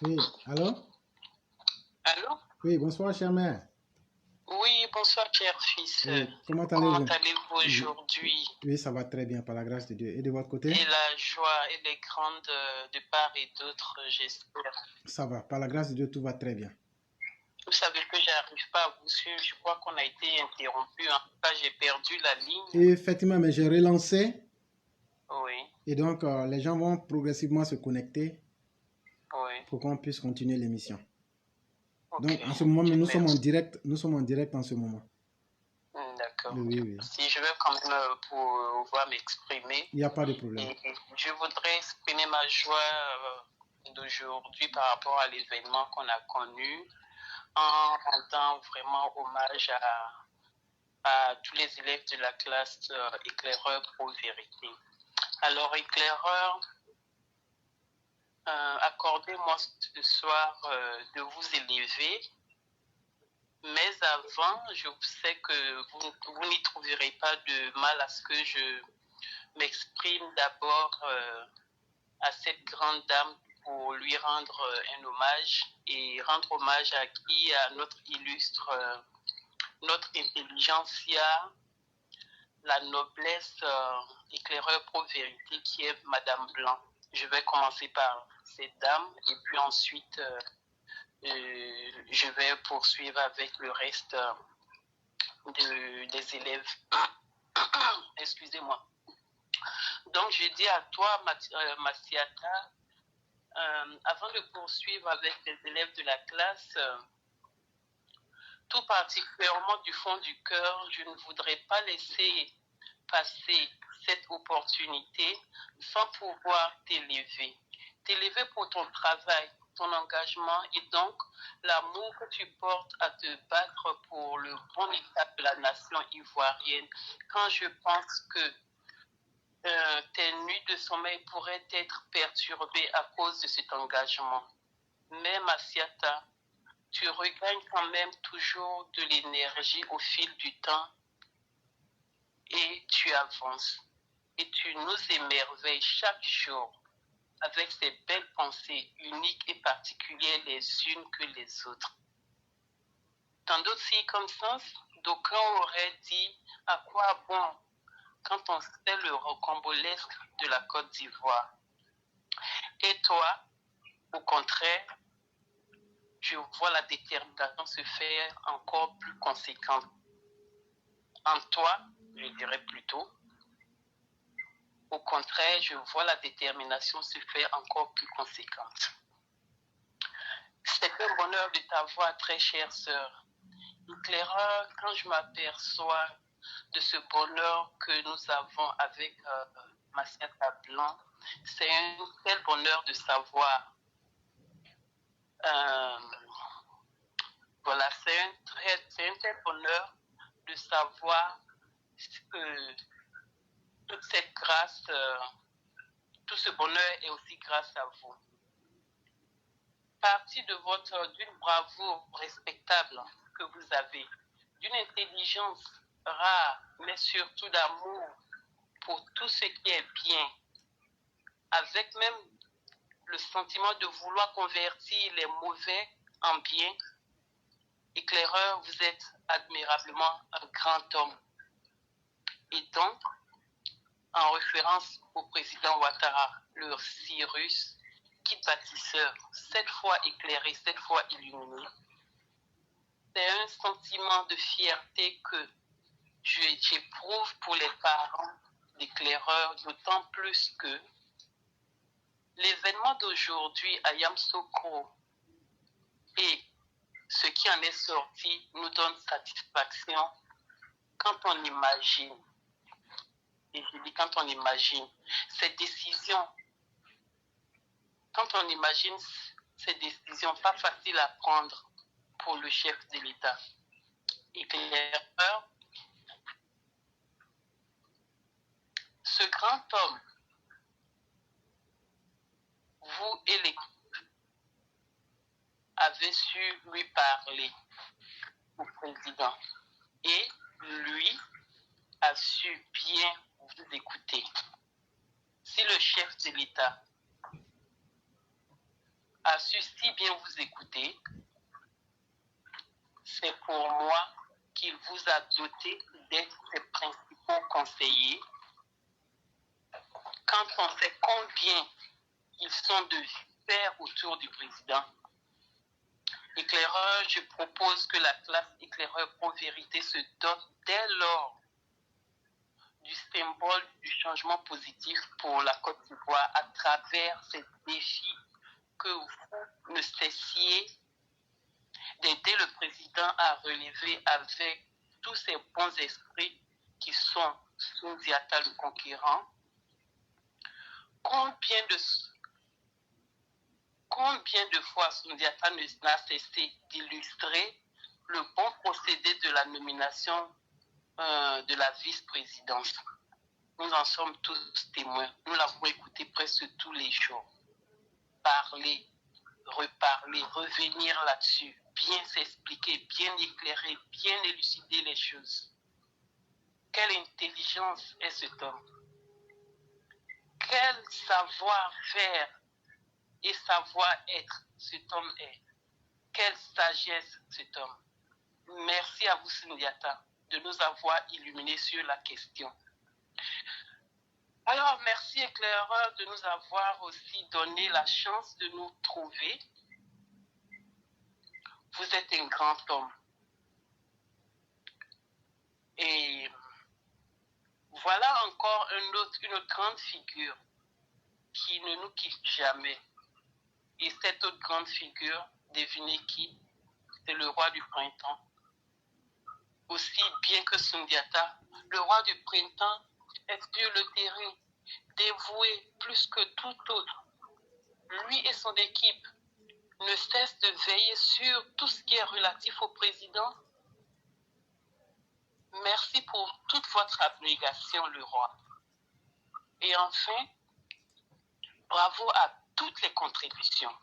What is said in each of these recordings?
Oui, allô? Allô? Oui, bonsoir, chère mère. Oui, bonsoir, cher fils. Oui, comment Comment allez-vous? allez-vous Oui, aujourd'hui? oui, ça va très bien, par la grâce de Dieu. Et de votre côté? Et la joie, elle est grande de part et d'autre, j'espère. Ça va, par la grâce de Dieu, tout va très bien. Vous savez que j'arrive pas à vous suivre. Je crois qu'on a été interrompu. En tout cas, j'ai perdu la ligne. Et effectivement, mais j'ai relancé Oui, et donc les gens vont progressivement se connecter oui. pour qu'on puisse continuer l'émission. Ok, Donc, en ce moment, Dieu merci. nous sommes en direct en ce moment. D'accord, Oui, Dieu oui, merci. Je vais quand même pouvoir m'exprimer. il n'y a pas de problème. Et je voudrais exprimer ma joie d'aujourd'hui par rapport à l'événement qu'on a connu, en rendant vraiment hommage à tous les élèves de la classe éclaireur pro vérité. Alors, éclaireur, accordez-moi ce soir de vous élever, mais avant, je sais que vous n'y trouverez pas de mal à ce que je m'exprime d'abord à cette grande dame pour lui rendre un hommage et rendre hommage à qui? À notre illustre, notre intelligentsia, la noblesse éclaireur pro vérité qui est Madame Blanc. Je vais commencer par cette dame et puis ensuite je vais poursuivre avec le reste des élèves. Excusez-moi. Donc je dis à toi, Massiata, avant de poursuivre avec les élèves de la classe, tout particulièrement du fond du cœur, je ne voudrais pas laisser passer cette opportunité sans pouvoir t'élever. T'élever pour ton travail, ton engagement et donc l'amour que tu portes à te battre pour le bon état de la nation ivoirienne. Quand je pense que tes nuits de sommeil pourraient être perturbées à cause de cet engagement. Mais Massiata, tu regagnes quand même toujours de l'énergie au fil du temps et tu avances. Et tu nous émerveilles chaque jour avec ces belles pensées uniques et particulières les unes que les autres. Dans d'autres circonstances, d'aucuns auraient dit à quoi bon quand on sait le rocambolesque de la Côte d'Ivoire. Et toi, au contraire, je vois la détermination se faire encore plus conséquente. En toi, je dirais plutôt, au contraire, je vois la détermination se faire encore plus conséquente. C'est un bonheur de t'avoir, très chère sœur. Éclaireur, quand je m'aperçois de ce bonheur que nous avons avec Massiata Blanc, c'est un tel bonheur de savoir. Euh, voilà, c'est un tel bonheur de savoir que toute cette grâce, tout ce bonheur est aussi grâce à vous. Partie d'une bravoure respectable que vous avez, d'une intelligence rare, mais surtout d'amour pour tout ce qui est bien, avec même le sentiment de vouloir convertir les mauvais en bien. Éclaireur, vous êtes admirablement un grand homme. Et donc, en référence au président Ouattara, le Cyrus, qui bâtisseur, cette fois éclairé, cette fois illuminé, c'est un sentiment de fierté que j'éprouve pour les parents d'éclaireurs, d'autant plus que l'événement d'aujourd'hui à Yamoussoukro et ce qui en est sorti nous donne satisfaction quand on imagine, et je dis quand on imagine, cette décision, quand on imagine ces décisions pas faciles à prendre pour le chef de l'État. Éclaireur, ce grand homme, vous et l'équipe avez su lui parler au président et lui a su bien vous écouter. Si le chef de l'État a su si bien vous écouter, c'est pour moi qu'il vous a doté d'être ses principaux conseillers. Quand on sait combien ils sont de vipères autour du président, Éclaireur, je propose que la classe Éclaireur Pro-Vérité se dote dès lors du symbole du changement positif pour la Côte d'Ivoire à travers ces défis que vous ne cessiez d'aider le président à relever avec tous ces bons esprits qui sont Sundiata le conquérant. Combien de fois Sundiata n'a cessé d'illustrer le bon procédé de la nomination de la vice-présidence. Nous en sommes tous témoins. Nous l'avons écouté presque tous les jours. Parler, reparler, revenir là-dessus, bien s'expliquer, bien éclairer, bien élucider les choses. Quelle intelligence est cet homme? Quel savoir-faire et savoir-être cet homme est? Quelle sagesse cet homme? Merci à vous, Sundiata, de nous avoir illuminés sur la question. Alors, merci Éclaireur de nous avoir aussi donné la chance de nous trouver. Vous êtes un grand homme. Et voilà encore une grande figure qui ne nous quitte jamais. Et cette autre grande figure, devinez qui? C'est le roi du printemps. Aussi bien que Sundiata, le roi du printemps est sur le terrain, dévoué plus que tout autre. Lui et son équipe ne cessent de veiller sur tout ce qui est relatif au président. Merci pour toute votre abnégation, le roi. Et enfin, bravo à toutes les contributions,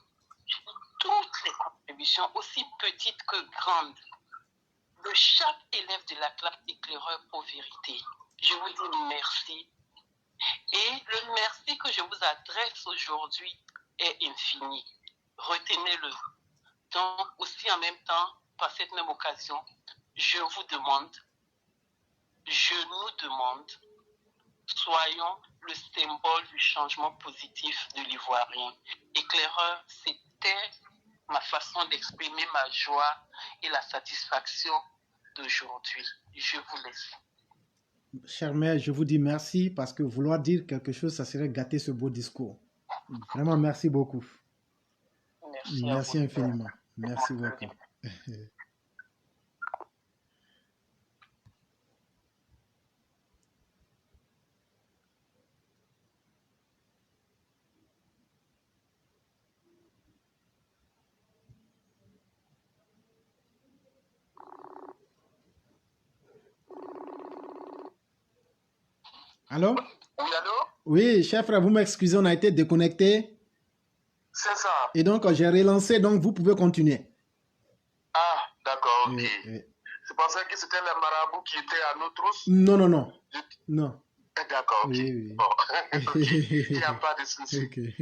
aussi petites que grandes, de chaque élève de la classe Éclaireur Pro-Vérité. Je vous dis merci. Et le merci que je vous adresse aujourd'hui est infini. Retenez-le. Donc, aussi en même temps, par cette même occasion, je nous demande, soyons le symbole du changement positif de l'Ivoirien. Éclaireur, c'était ma façon d'exprimer ma joie et la satisfaction d'aujourd'hui. Je vous laisse. Cher maire, je vous dis merci parce que vouloir dire quelque chose, ça serait gâter ce beau discours. Vraiment, merci beaucoup. Merci infiniment. Merci beaucoup. Allô? Oui, allô? Oui, cher frère, vous m'excusez, on a été déconnecté. C'est ça. Et donc, j'ai relancé, donc vous pouvez continuer. Ah, d'accord, ok. Oui. Je pensais que c'était le marabout qui était à nos trousses. Non. Non. D'accord, ok. Oui. Bon, okay. Il n'y a pas de souci. Okay.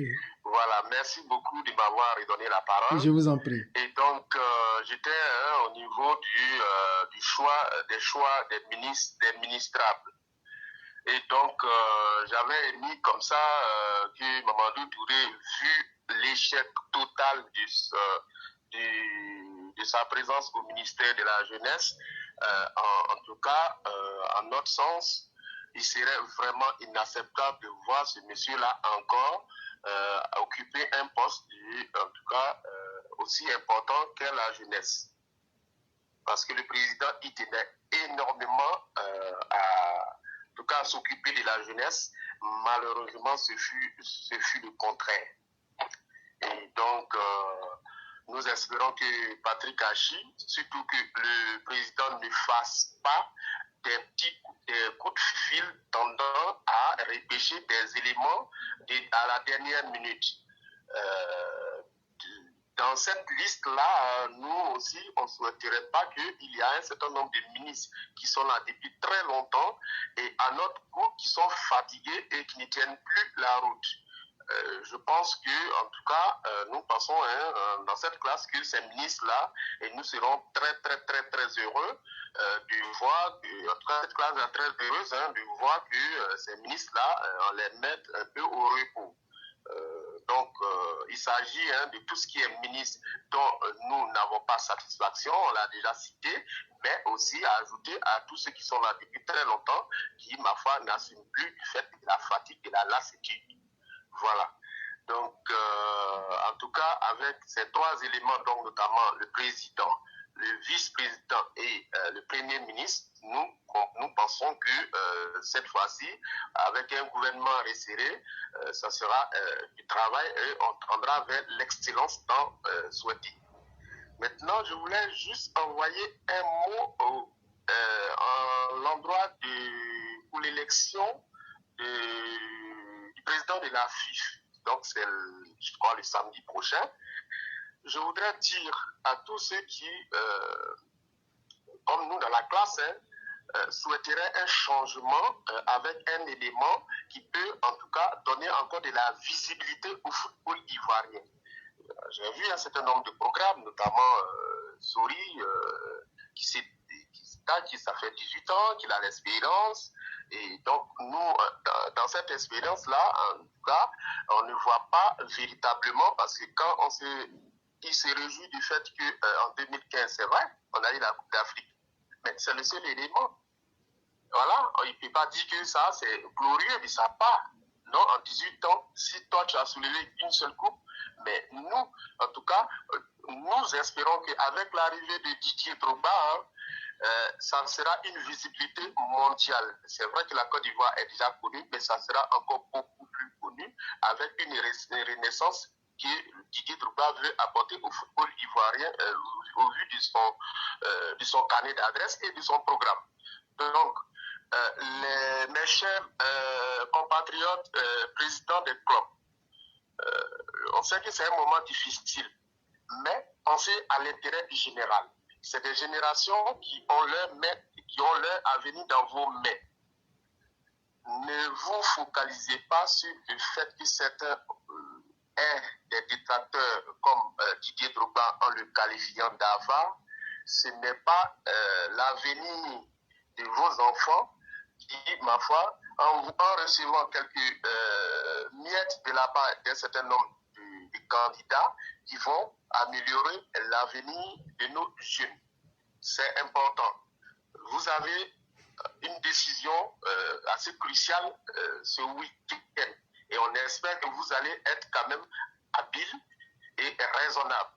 Voilà, merci beaucoup de m'avoir donné la parole. Je vous en prie. Et donc, j'étais au niveau des choix des ministrables. Et donc, j'avais mis comme ça que Mamadou Touré, vu l'échec total de sa présence au ministère de la Jeunesse, en tout cas, en notre sens, il serait vraiment inacceptable de voir ce monsieur-là encore occuper un poste, en tout cas, aussi important que la jeunesse. Parce que le président, il tenait énormément en tout cas, s'occuper de la jeunesse. Malheureusement, ce fut le contraire. Et donc, nous espérons que Patrick Hachi, surtout que le président ne fasse pas des coups de fil tendant à repêcher des éléments à la dernière minute. Dans cette liste-là, nous aussi, on ne souhaiterait pas qu'il y ait un certain nombre de ministres qui sont là depuis très longtemps et à notre goût qui sont fatigués et qui ne tiennent plus la route. je pense que, en tout cas, nous pensons dans cette classe que ces ministres-là, et nous serons très, très, très, très heureux de voir, en tout cas, cette classe est très heureuse de voir que ces ministres-là, on les met un peu au repos. Donc, il s'agit de tout ce qui est ministre dont nous n'avons pas satisfaction, on l'a déjà cité, mais aussi à ajouter à tous ceux qui sont là depuis très longtemps, qui, ma foi, n'assument plus du fait de la fatigue et de la lassitude. Voilà. Donc, en tout cas, avec ces trois éléments, donc notamment le président, le vice-président et le premier ministre, nous pensons que cette fois-ci, avec un gouvernement resserré, ça sera du travail et on tendra vers l'excellence dans souhaité. Maintenant, je voulais juste envoyer un mot en l'endroit pour l'élection du président de la FIF. Donc, c'est, je crois, le samedi prochain. Je voudrais dire à tous ceux qui, comme nous dans la classe, souhaiteraient un changement avec un élément qui peut, en tout cas, donner encore de la visibilité au football ivoirien. J'ai vu un certain nombre de programmes, notamment Sori, qui ça fait 18 ans, qu'il a l'expérience. Et donc, nous, dans cette expérience-là, en tout cas, on ne voit pas véritablement, parce que quand il se réjouit du fait qu'en 2015, c'est vrai, on a eu la Coupe d'Afrique, mais c'est le seul élément. Voilà, il ne peut pas dire que ça, c'est glorieux de sa part. Non, en 18 ans, si toi, tu as soulevé une seule coupe, mais nous, en tout cas, nous espérons qu'avec l'arrivée de Didier Drogba, ça sera une visibilité mondiale. C'est vrai que la Côte d'Ivoire est déjà connue, mais ça sera encore beaucoup plus connu avec une renaissance que Didier Drogba veut apporter au football ivoirien au vu de son carnet d'adresse et de son programme. Donc, mes chers compatriotes, présidents des clubs, on sait que c'est un moment difficile, mais pensez à l'intérêt général. C'est des générations qui ont leur avenir dans vos mains. Ne vous focalisez pas sur le fait que certains des détracteurs comme Didier Drogba en le qualifiant d'avare. Ce n'est pas l'avenir de vos enfants qui, ma foi, en recevant quelques miettes de la part d'un certain nombre de candidats, qui vont améliorer l'avenir de nos jeunes. C'est important. Vous avez une décision assez cruciale ce week-end et on espère que vous allez être quand même habile et raisonnable.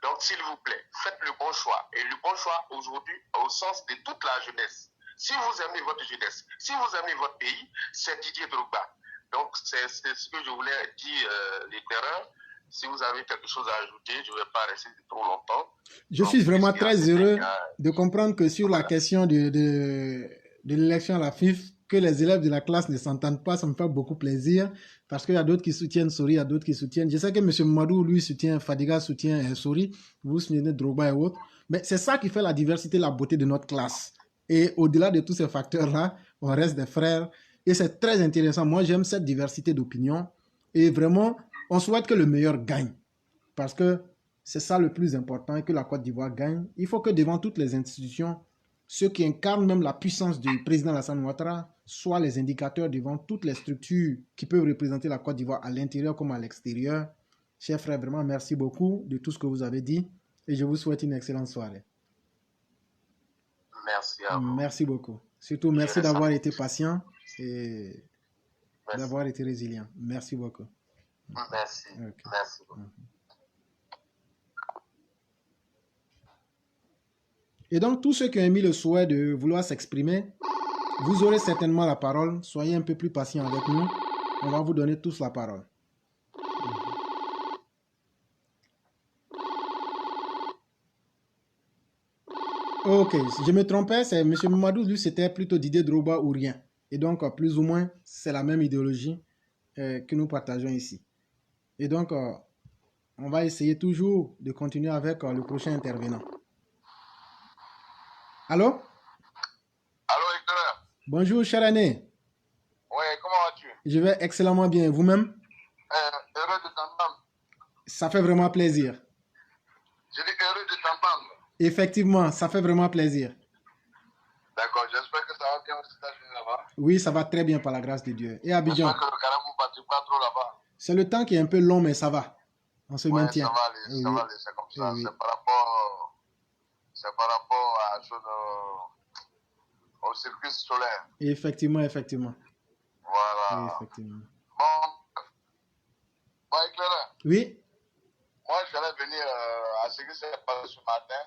Donc, s'il vous plaît, faites le bon choix. Et le bon choix aujourd'hui, au sens de toute la jeunesse. Si vous aimez votre jeunesse, si vous aimez votre pays, c'est Didier Drogba. Donc, c'est ce que je voulais dire, l'éclaireur. Si vous avez quelque chose à ajouter, je ne vais pas rester trop longtemps. Je suis vraiment très heureux de comprendre que sur la question de l'élection à la FIF, que les élèves de la classe ne s'entendent pas, ça me fait beaucoup plaisir, parce qu'il y a d'autres qui soutiennent Sori, il y a d'autres qui soutiennent. Je sais que M. Mamadou, lui, soutient Fadiga, soutient Sori, vous soutenez Drogba et autres, mais c'est ça qui fait la diversité, la beauté de notre classe. Et au-delà de tous ces facteurs-là, on reste des frères, et c'est très intéressant. Moi, j'aime cette diversité d'opinions, et vraiment, on souhaite que le meilleur gagne, parce que c'est ça le plus important, et que la Côte d'Ivoire gagne. Il faut que devant toutes les institutions, ceux qui incarnent même la puissance du président Alassane Ouattara soient les indicateurs devant toutes les structures qui peuvent représenter la Côte d'Ivoire à l'intérieur comme à l'extérieur. Chers frères, vraiment merci beaucoup de tout ce que vous avez dit et je vous souhaite une excellente soirée. Merci à vous. Merci beaucoup. Surtout, merci d'avoir été patient et d'avoir été résilient. Merci beaucoup. Merci. Okay. Merci beaucoup. Et donc, tous ceux qui ont émis le souhait de vouloir s'exprimer, vous aurez certainement la parole. Soyez un peu plus patients avec nous. On va vous donner tous la parole. Ok, je me trompais, c'est M. Mamadou, lui, c'était plutôt Didier Drogba ou rien. Et donc, plus ou moins, c'est la même idéologie que nous partageons ici. Et donc, on va essayer toujours de continuer avec le prochain intervenant. Allô? Allô, Hector. Bonjour, cher Aîné. Oui, comment vas-tu? Je vais excellemment bien. Vous-même? Heureux de t'entendre. Ça fait vraiment plaisir. Je dis heureux de t'entendre. Effectivement, ça fait vraiment plaisir. D'accord, j'espère que ça va bien aux États-Unis là-bas. Oui, ça va très bien par la grâce de Dieu. Et Abidjan? J'espère que le carême ne battit pas trop là-bas. C'est le temps qui est un peu long, mais ça va. On se Ouais, maintient. ça va aller, Oui, ça va aller, c'est comme ça. oui. C'est par rapport à au circuit solaire. Effectivement, effectivement. Voilà. Oui, effectivement. Bon, éclaireur. Oui. Moi, j'allais venir à ce qui s'est passé ce matin.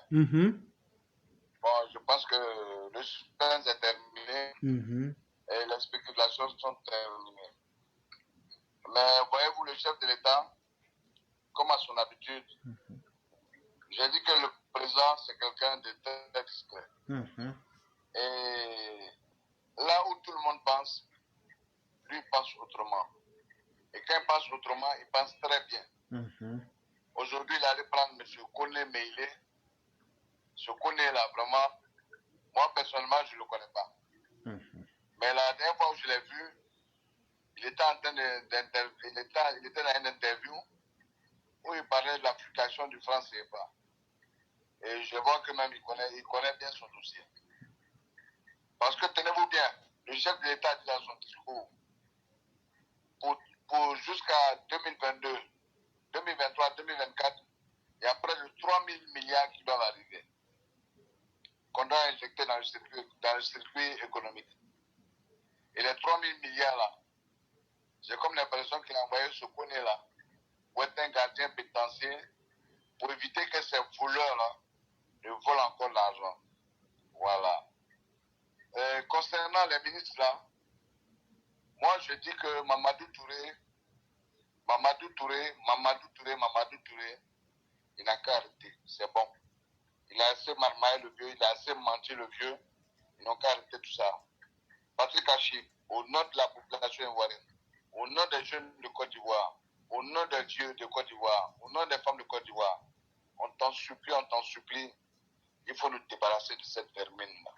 Bon, je pense que le suspense est terminé et les spéculations sont terminées. Mais voyez-vous, le chef de l'État, comme à son habitude, j'ai dit que le président, c'est quelqu'un de très discret. Et là où tout le monde pense, lui pense autrement. Et quand il pense autrement, il pense très bien. Aujourd'hui, il allait prendre M. Kone Meile. Ce Kone là, vraiment, moi personnellement, je ne le connais pas. Mais la dernière fois où je l'ai vu, il était en train il était dans une interview où il parlait de l'application du franc CFA. Et je vois que même il connaît bien son dossier. Parce que tenez-vous bien, le chef de l'État dit dans son discours, pour jusqu'à 2022, 2023, 2024, il y a près de 3 000 milliards qui doivent arriver, qu'on doit injecter dans le circuit économique. Et les 3 000 milliards là, j'ai comme l'impression qu'il a envoyé ce Kone là, pour être un gardien pénitentiaire, pour éviter que ces voleurs là ne volent encore l'argent. Voilà. Concernant les ministres là, moi je dis que Mamadou Touré, il n'a qu'à arrêter. C'est bon. Il a assez marmaillé le vieux, il a assez menti le vieux. Ils n'ont qu'à arrêter tout ça. Patrick Hachi, au nom de la population ivoirienne, au nom des jeunes de Côte d'Ivoire, au nom des dieux de Côte d'Ivoire, au nom des femmes de Côte d'Ivoire, on t'en supplie, il faut nous débarrasser de cette vermine-là.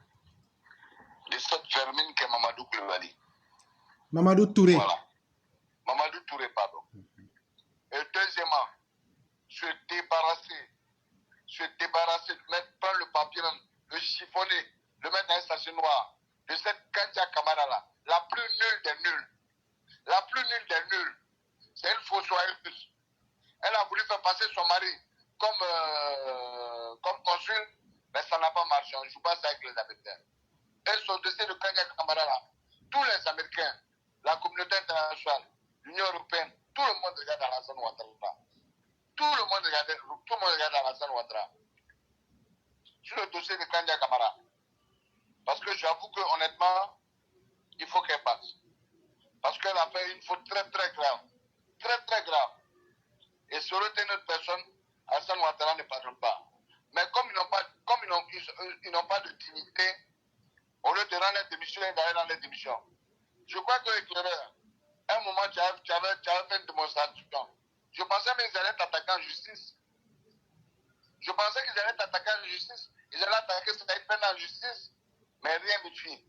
De cette vermine qu'est Mamadou Koulibaly. Mamadou Touré. Voilà. Mamadou Touré, pardon. Et deuxièmement, se débarrasser, prendre le papier, le chiffonner, le mettre dans un sachet noir, de cette Kandia Kamara là, la plus nulle des nulles. La plus nulle des nulles. C'est une fossoyeuse. Elle a voulu faire passer son mari comme consul, mais ça n'a pas marché. On ne joue pas ça avec les Américains. Et son dossier de Kandia Kamara là, tous les Américains, la communauté internationale, l'Union européenne, tout le monde regarde Alassane Ouattara. Tout le monde regarde Alassane Ouattara. Sur le dossier de Kandia Kamara. Parce que j'avoue que honnêtement, il faut qu'elle passe. Parce qu'elle a fait une faute très très grave. Très très grave. Et sur notre personne, Alassane Ouattara ne pardonne pas. Mais comme ils n'ont pas de dignité, au lieu de rendre les démissions, ils d'aller dans les démissions. Je crois que l'éclaireur, à un moment, tu avais fait une démonstration. Je pensais qu'ils allaient t'attaquer en justice. Ils allaient attaquer Saïd Ben en justice. Mais rien ne suit.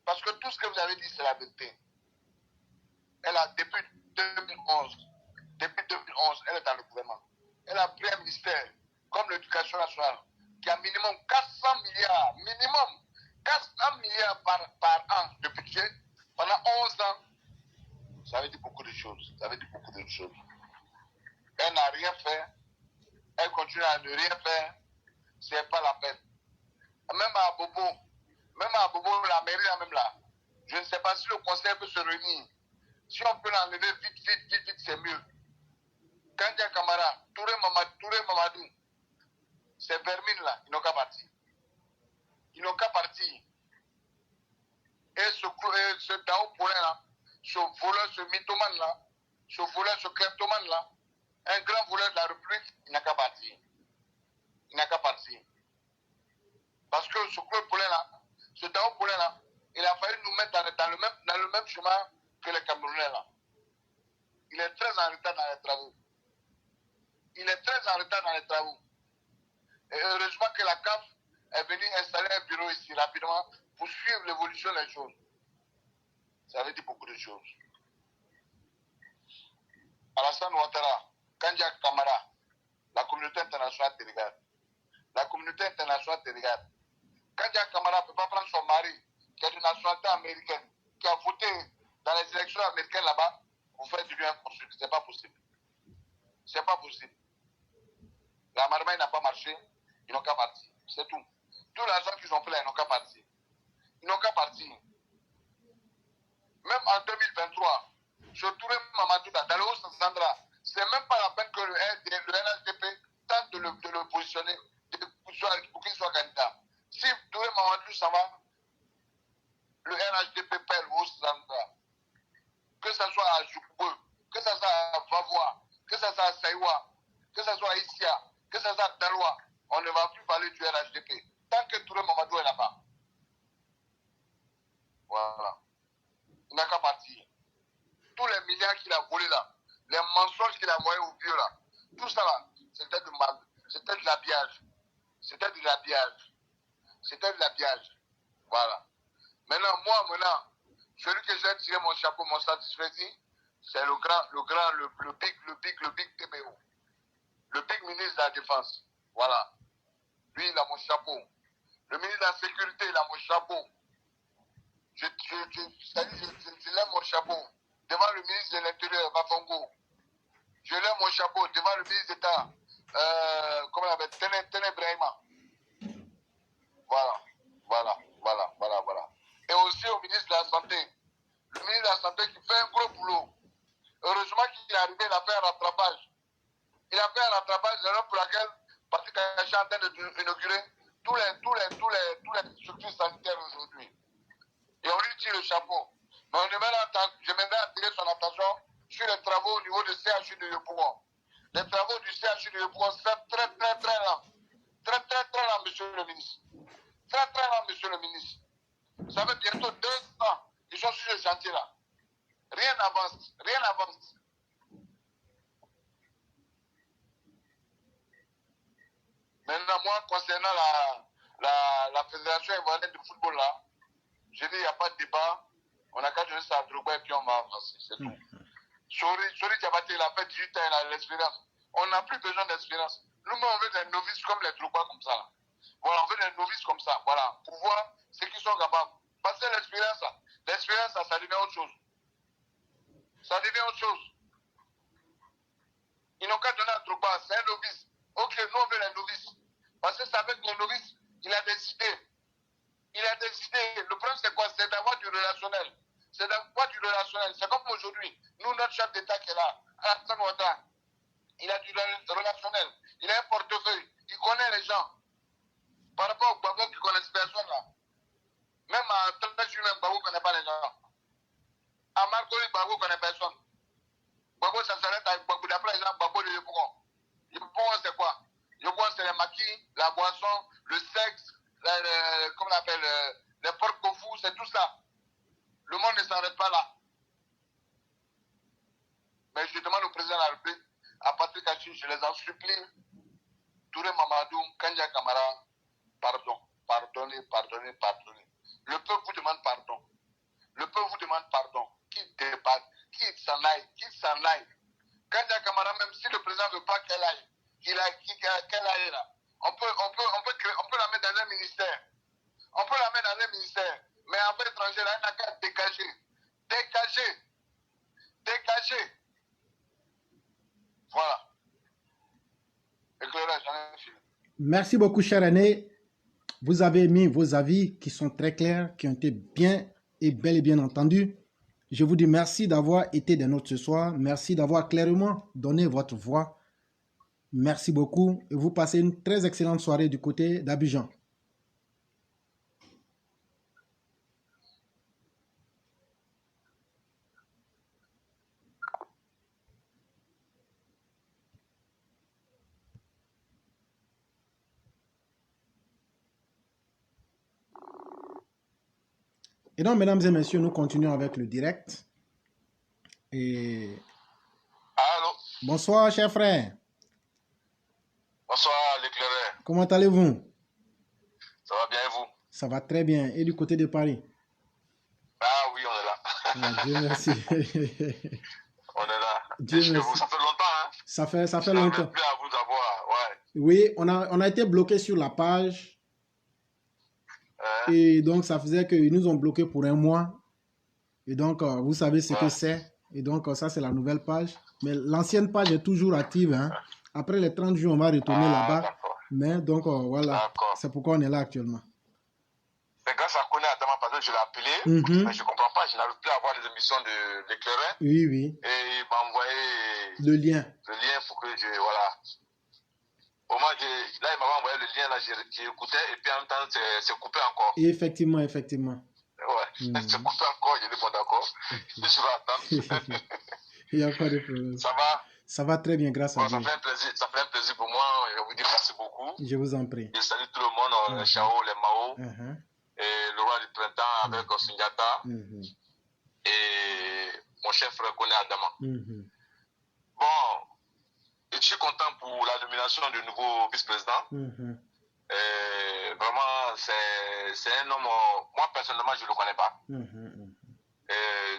Parce que tout ce que vous avez dit, c'est la vérité. Elle a, depuis 2011, elle est dans le gouvernement. Elle a pris un ministère, comme l'éducation nationale, qui a minimum 400 milliards par an de budget pendant 11 ans. Ça veut dire beaucoup de choses. Elle n'a rien fait. Elle continue à ne rien faire. C'est pas la peine. Même à Bobo, la mairie là même là. Je ne sais pas si le conseil peut se réunir. Si on peut l'enlever vite, c'est mieux. Kandia Kamara, Touré Mamadou, ces vermines là, ils n'ont qu'à partir. Et ce Dao Poulin là, ce voleur, ce mythomane là, ce kleptomane là, un grand voleur de la République, il n'a qu'à partir. Parce que ce Claude Poulin là, ce Dao Poulin là, il a fallu nous mettre dans le même chemin que les Camerounais là. Il est très en retard dans les travaux. Et heureusement que la CAF est venue installer un bureau ici rapidement pour suivre l'évolution des choses. Ça veut dire beaucoup de choses. À Alassane Ouattara, Kandja Kamara, la communauté internationale te regarde. La communauté internationale te regarde. Kandja Kamara ne peut pas prendre son mari, qui est de nationalité américaine, qui a voté dans les élections américaines là-bas, pour faire du bien construit. Ce n'est pas possible. Ce n'est pas possible. La marmaille n'a pas marché, ils n'ont qu'à partir. C'est tout. Tout l'argent qu'ils ont pris là, ils n'ont qu'à partir. Ils n'ont qu'à partir. Même en 2023, je trouvais Mamadou dans le Haut-Sandra. Ce n'est même pas la peine que le NHDP tente de le positionner pour qu'il soit candidat. Si Touré Mamadou s'en va, le NHDP perd le Haut-Sandra. Que ce soit à Joukoué, que ce soit à Vavois, que ce soit à Saïwa, que ce soit à Issia, que ce soit à Daloa, on ne va plus parler du NHDP. Tant que Touré Mamadou est là-bas. Voilà. Il n'a qu'à partir. Tous les milliards qu'il a volés là, les mensonges qu'il a envoyés au vieux là, tout ça là, c'était de l'habillage. C'était de l'habillage. C'était de l'habillage. Voilà. Maintenant, celui que j'ai tiré mon chapeau, mon satisfait, c'est le big TBO. Le big ministre de la Défense. Voilà. Lui, il a mon chapeau. Le ministre de la Sécurité, il a mon chapeau. Je lève mon chapeau devant le ministre de l'Intérieur, Bafongo. Je lève mon chapeau devant le ministre d'État, comment on appelle, Ténébrahima. Voilà. Et aussi au ministre de la Santé. Le ministre de la Santé qui fait un gros boulot. Heureusement qu'il est arrivé, il a fait un rattrapage. Il a fait un rattrapage, c'est pour laquelle, parce qu'il est en train d'inaugurer tous les structures sanitaires aujourd'hui. Et on lui tire le chapeau. Mais j'aimerais attirer son attention sur les travaux au niveau du CHU de Yopougon. Les travaux du CHU de Yopougon, c'est très lent. Très lent, monsieur le ministre. Très lent, monsieur le ministre. Ça fait bientôt 2 ans qu'ils sont sur le chantier là. Rien n'avance. Maintenant, moi, concernant la fédération ivoirienne de football là, je dis, il n'y a pas de débat. On n'a qu'à donner ça à Drogba et puis on va avancer. C'est tout. Sori Diabaté, il a fait 18 ans, il a l'expérience. On n'a plus besoin d'expérience. Nous, on veut des novices comme les Drogba comme ça. Là. Voilà, on veut des novices comme ça. Voilà, pour voir ce qu'ils sont capables. Parce que l'expérience, ça devient autre chose. Ça devient autre chose. Ils n'ont qu'à donner à Drogba, c'est un novice. Ok, nous, on veut les novices. Parce que c'est avec les novices, il a des idées. Le problème, c'est quoi? C'est d'avoir du relationnel. C'est comme aujourd'hui. Nous, notre chef d'État qui est là, Alassane Ouattara, il a du relationnel. Il a un portefeuille. Il connaît les gens. Par rapport au Gbagbo qui ne connaissent personne là. Même à 13 juin, Gbagbo ne connaît pas les gens. À Marcoli, Gbagbo ne connaît personne. Gbagbo, ça s'arrête avec Gbagbo. D'après les gens, Gbagbo de Yopougon. Yopougon, c'est quoi? Yopougon, c'est les maquis, la boisson, le sexe, comment on appelle, les porcs au fou, c'est tout ça. Le monde ne s'arrête pas là. Mais je demande au président de la République, à Patrick Hachi, je les en supplie, Touré Mamadou, Kandja Kamara, pardonnez. Le peuple vous demande pardon. Qu'il débatte, qu'il s'en aille. Kandja Kamara, même si le président ne veut pas qu'elle aille, qu'elle aille là, on peut la mettre dans un ministère. Mais en fait, étranger, là, elle n'a qu'à dégager. Voilà. Éclairage, j'en ai fini. Merci beaucoup, cher René. Vous avez mis vos avis qui sont très clairs, qui ont été bien et bel et bien entendus. Je vous dis merci d'avoir été des nôtres ce soir. Merci d'avoir clairement donné votre voix. Merci beaucoup et vous passez une très excellente soirée du côté d'Abidjan. Et donc, mesdames et messieurs, nous continuons avec le direct. Et... Allô? Bonsoir, cher frère. Bonsoir, l'éclaireur. Comment allez-vous? Ça va bien et vous? Ça va très bien. Et du côté de Paris? Ah oui, on est là. Ah, Dieu merci. On est là. Dieu merci. Ça fait longtemps, hein? Ça fait Je longtemps. n'arrive plus à vous avoir, ouais. Oui, on a été bloqué sur la page. Et donc, ça faisait qu'ils nous ont bloqué pour un mois. Et donc, vous savez ce que c'est. Et donc, ça, c'est la nouvelle page. Mais l'ancienne page est toujours active. Hein. Après les 30 jours, on va retourner là-bas. Mais donc, voilà. C'est pourquoi on est là actuellement. C'est grâce à Kone Adama, parce que je l'ai appelé. Mais je ne comprends pas. Je n'arrive plus à voir les émissions de l'éclaireur. Oui, oui. Et il m'a envoyé le lien pour que je... Voilà. Au moins, là, il m'a envoyé le lien. Là, j'ai écouté. Et puis, en même temps, c'est coupé encore. Et effectivement, effectivement. Ouais, c'est coupé encore. J'ai dit, bon, d'accord. Je vais attendre. Il n'y a pas de problème. Ça va? Ça va très bien, grâce à Dieu. Ça fait un plaisir pour moi. Je vous dis merci beaucoup. Je vous en prie. Je salue tout le monde, les Chao, les Mao, et le roi du printemps avec Sundiata, et mon chef frère Kone Adama. Bon, je suis content pour la nomination du nouveau vice-président. Vraiment, c'est un homme, moi personnellement, je ne le connais pas.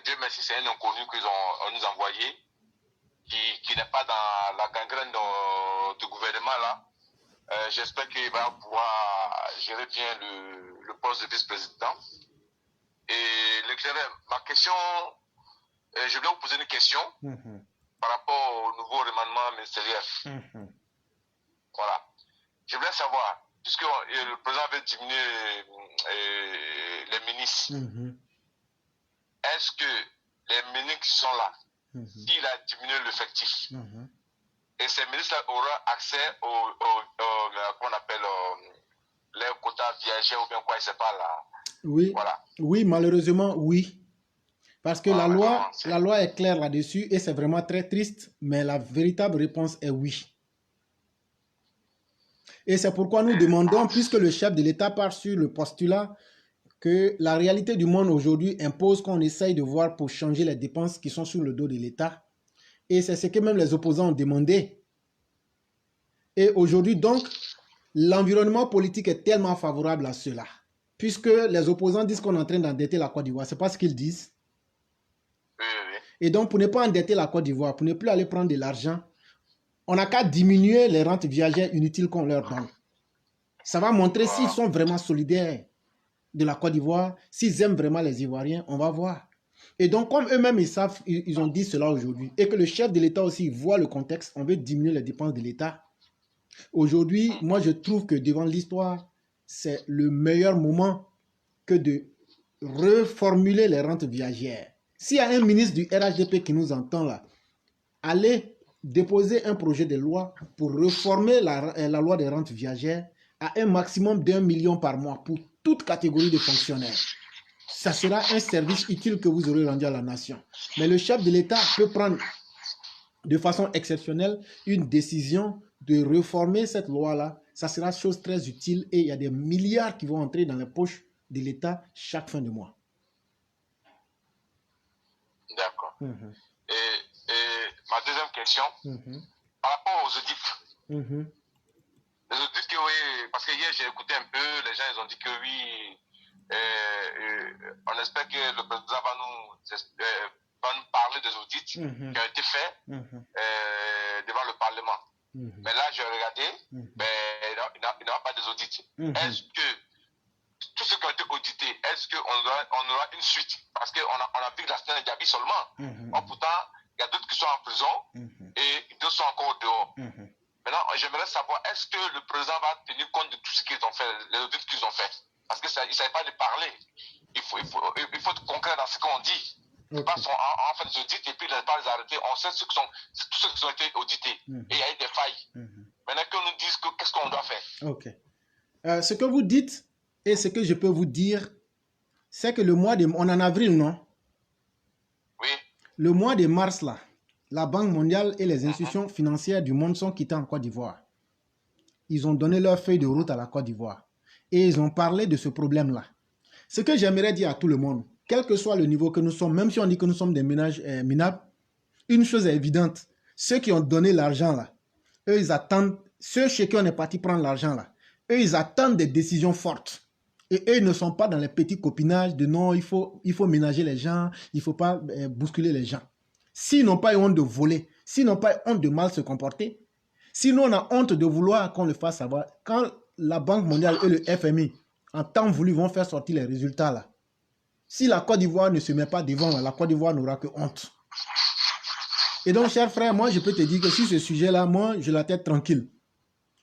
Dieu merci, c'est un inconnu qu'ils ont nous envoyé, qui n'est pas dans la gangrène du gouvernement là. J'espère qu'il va pouvoir gérer bien le poste de vice-président. Et l'éclaireur, ma question, je voulais vous poser une question par rapport au nouveau remaniement ministériel. Voilà. Je voulais savoir, puisque le président avait diminué les ministres, est-ce que les ministres qui sont là, s'il a diminué l'effectif, et ces ministres auront accès qu'on appelle les quotas viagers ou bien quoi, je ne sais pas là. Oui, voilà. Oui, malheureusement, oui. Parce que la loi est claire là-dessus et c'est vraiment très triste, mais la véritable réponse est oui. Et c'est pourquoi nous demandons, puisque le chef de l'État part sur le postulat que la réalité du monde aujourd'hui impose qu'on essaye de voir pour changer les dépenses qui sont sur le dos de l'État. Et c'est ce que même les opposants ont demandé. Et aujourd'hui, donc, l'environnement politique est tellement favorable à cela. Puisque les opposants disent qu'on est en train d'endetter la Côte d'Ivoire. Ce n'est pas ce qu'ils disent. Et donc, pour ne pas endetter la Côte d'Ivoire, pour ne plus aller prendre de l'argent, on n'a qu'à diminuer les rentes viagères inutiles qu'on leur donne. Ça va montrer s'ils sont vraiment solidaires de la Côte d'Ivoire, s'ils aiment vraiment les Ivoiriens, on va voir. Et donc, comme eux-mêmes, ils savent, ils ont dit cela aujourd'hui, et que le chef de l'État aussi voit le contexte, on veut diminuer les dépenses de l'État. Aujourd'hui, moi, je trouve que devant l'histoire, c'est le meilleur moment que de reformuler les rentes viagères. S'il y a un ministre du RHDP qui nous entend là, allez déposer un projet de loi pour reformer la loi des rentes viagères à un maximum d'1 million par mois pour toute catégorie de fonctionnaires. Ça sera un service utile que vous aurez rendu à la nation. Mais le chef de l'État peut prendre de façon exceptionnelle une décision de réformer cette loi-là. Ça sera chose très utile et il y a des milliards qui vont entrer dans les poches de l'État chaque fin de mois. D'accord. Et ma deuxième question, par rapport aux audits. Les audits que oui, parce que hier j'ai écouté un peu, les gens ils ont dit que oui, on espère que le président va nous parler des audits qui ont été faits devant le Parlement. Mais là j'ai regardé, mais il n'y aura pas des audits. Est-ce que tous ceux qui ont été audités, est-ce qu'on aura une suite? Parce qu'on a vu que la scène Diaby seulement. Pourtant, il y a d'autres qui sont en prison et d'autres sont encore dehors. Maintenant, j'aimerais savoir, est-ce que le président va tenir compte de tout ce qu'ils ont fait, les audits qu'ils ont fait? Parce qu'il ne s'agit pas de parler. Il faut être concret dans ce qu'on dit. Parce qu'on fait des audits et puis ne pas les arrêter. On sait tous ceux qui ont été audités. Et il y a eu des failles. Maintenant qu'on nous dise qu'est-ce qu'on doit faire. Ok. Ce que vous dites et ce que je peux vous dire, c'est que le mois de... On est en avril, non? Oui. Le mois de mars, là, la Banque mondiale et les institutions financières du monde sont quittées en Côte d'Ivoire. Ils ont donné leur feuille de route à la Côte d'Ivoire. Et ils ont parlé de ce problème-là. Ce que j'aimerais dire à tout le monde, quel que soit le niveau que nous sommes, même si on dit que nous sommes des ménages minables, une chose est évidente. Ceux qui ont donné l'argent, là, eux, ils attendent, ceux chez qui on est parti prendre l'argent, là, eux, ils attendent des décisions fortes. Et eux, ils ne sont pas dans les petits copinages de non, il faut ménager les gens, il ne faut pas bousculer les gens. S'ils n'ont pas eu honte de voler, s'ils n'ont pas eu honte de mal se comporter, si nous on a honte de vouloir qu'on le fasse savoir, quand la Banque mondiale et le FMI, en temps voulu, vont faire sortir les résultats là, si la Côte d'Ivoire ne se met pas devant, la Côte d'Ivoire n'aura que honte. Et donc, cher frère, moi, je peux te dire que sur ce sujet-là, moi, j'ai la tête tranquille.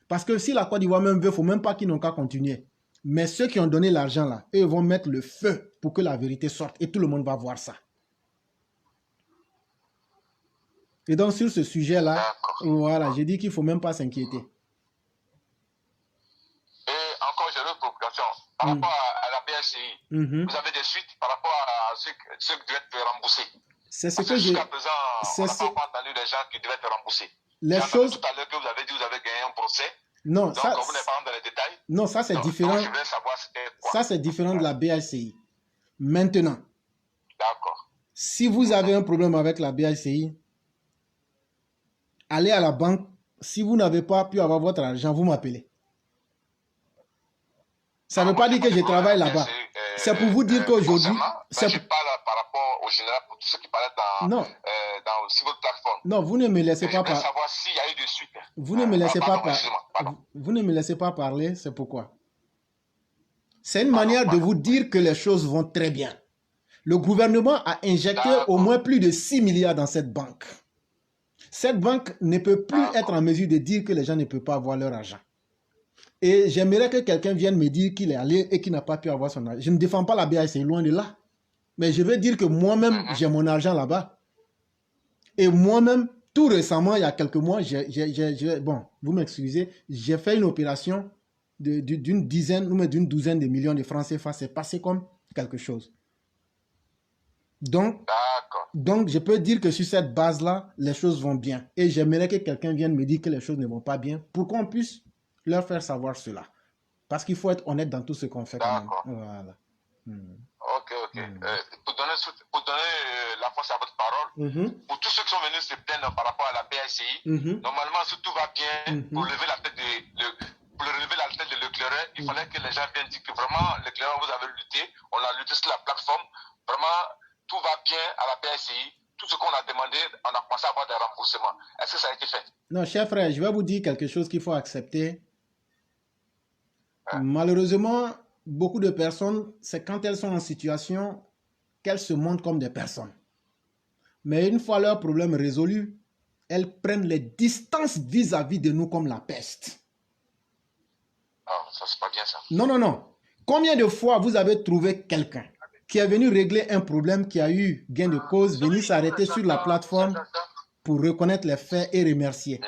Parce que si la Côte d'Ivoire même veut, il ne faut même pas qu'ils n'ont qu'à continuer. Mais ceux qui ont donné l'argent là, eux vont mettre le feu pour que la vérité sorte et tout le monde va voir ça. Et donc, sur ce sujet-là, voilà, j'ai dit qu'il ne faut même pas s'inquiéter. Et encore, j'ai une autre provocation. Par rapport à la BSCI, vous avez des suites par rapport à ceux qui doivent être remboursés. C'est ce que j'ai... Jusqu'à présent, on n'a pas entendu des gens qui devaient être remboursés. Les choses... Tout à l'heure que vous avez dit que vous avez gagné un procès. Non, donc, ça... vous n'êtes pas dans les détails. Non, ça, c'est différent. Donc, je voulais savoir c'était quoi. Ça, c'est différent de la BACI. Maintenant, d'accord. Si vous avez un problème avec la BACI, allez à la banque. Si vous n'avez pas pu avoir votre argent, vous m'appelez. Ça ne veut pas dire que je travaille là-bas. C'est pour vous dire qu'aujourd'hui... Je parle par rapport au général pour tous ceux qui parlaient sur votre plateforme. Non, vous ne me laissez pas parler. Savoir s'il y a eu des suites. Vous ne me laissez pas parler. Vous ne me laissez pas parler, c'est pourquoi. C'est une manière de vous dire que les choses vont très bien. Le gouvernement a injecté au moins plus de 6 milliards dans cette banque. Cette banque ne peut plus être en mesure de dire que les gens ne peuvent pas avoir leur argent. Et j'aimerais que quelqu'un vienne me dire qu'il est allé et qu'il n'a pas pu avoir son argent. Je ne défends pas la BAC, loin de là. Mais je veux dire que moi-même, j'ai mon argent là-bas. Et moi-même, tout récemment, il y a quelques mois, bon, vous m'excusez, j'ai fait une opération d'une dizaine ou d'une douzaine de millions de francs CFA. C'est passé comme quelque chose. Donc, je peux dire que sur cette base-là, les choses vont bien. Et j'aimerais que quelqu'un vienne me dire que les choses ne vont pas bien pour qu'on puisse leur faire savoir cela. Parce qu'il faut être honnête dans tout ce qu'on fait quand même. Voilà. Ok. Pour donner la force à votre parole, pour tous ceux qui sont venus se plaindre par rapport à la BACI, normalement, si tout va bien, pour lever la tête de l'éclaireur, il fallait que les gens viennent dire que vraiment, l'éclaireur, vous avez lutté, on a lutté sur la plateforme, vraiment, tout va bien à la BACI. Tout ce qu'on a demandé, on a commencé à avoir des remboursements. Est-ce que ça a été fait? Non, cher frère, je vais vous dire quelque chose qu'il faut accepter. Malheureusement, beaucoup de personnes, c'est quand elles sont en situation qu'elles se montrent comme des personnes. Mais une fois leur problème résolu, elles prennent les distances vis-à-vis de nous comme la peste. Ça c'est pas bien ça. Non. Combien de fois vous avez trouvé quelqu'un qui est venu régler un problème, qui a eu gain de cause, venir s'arrêter sur la plateforme pour reconnaître les faits et remercier?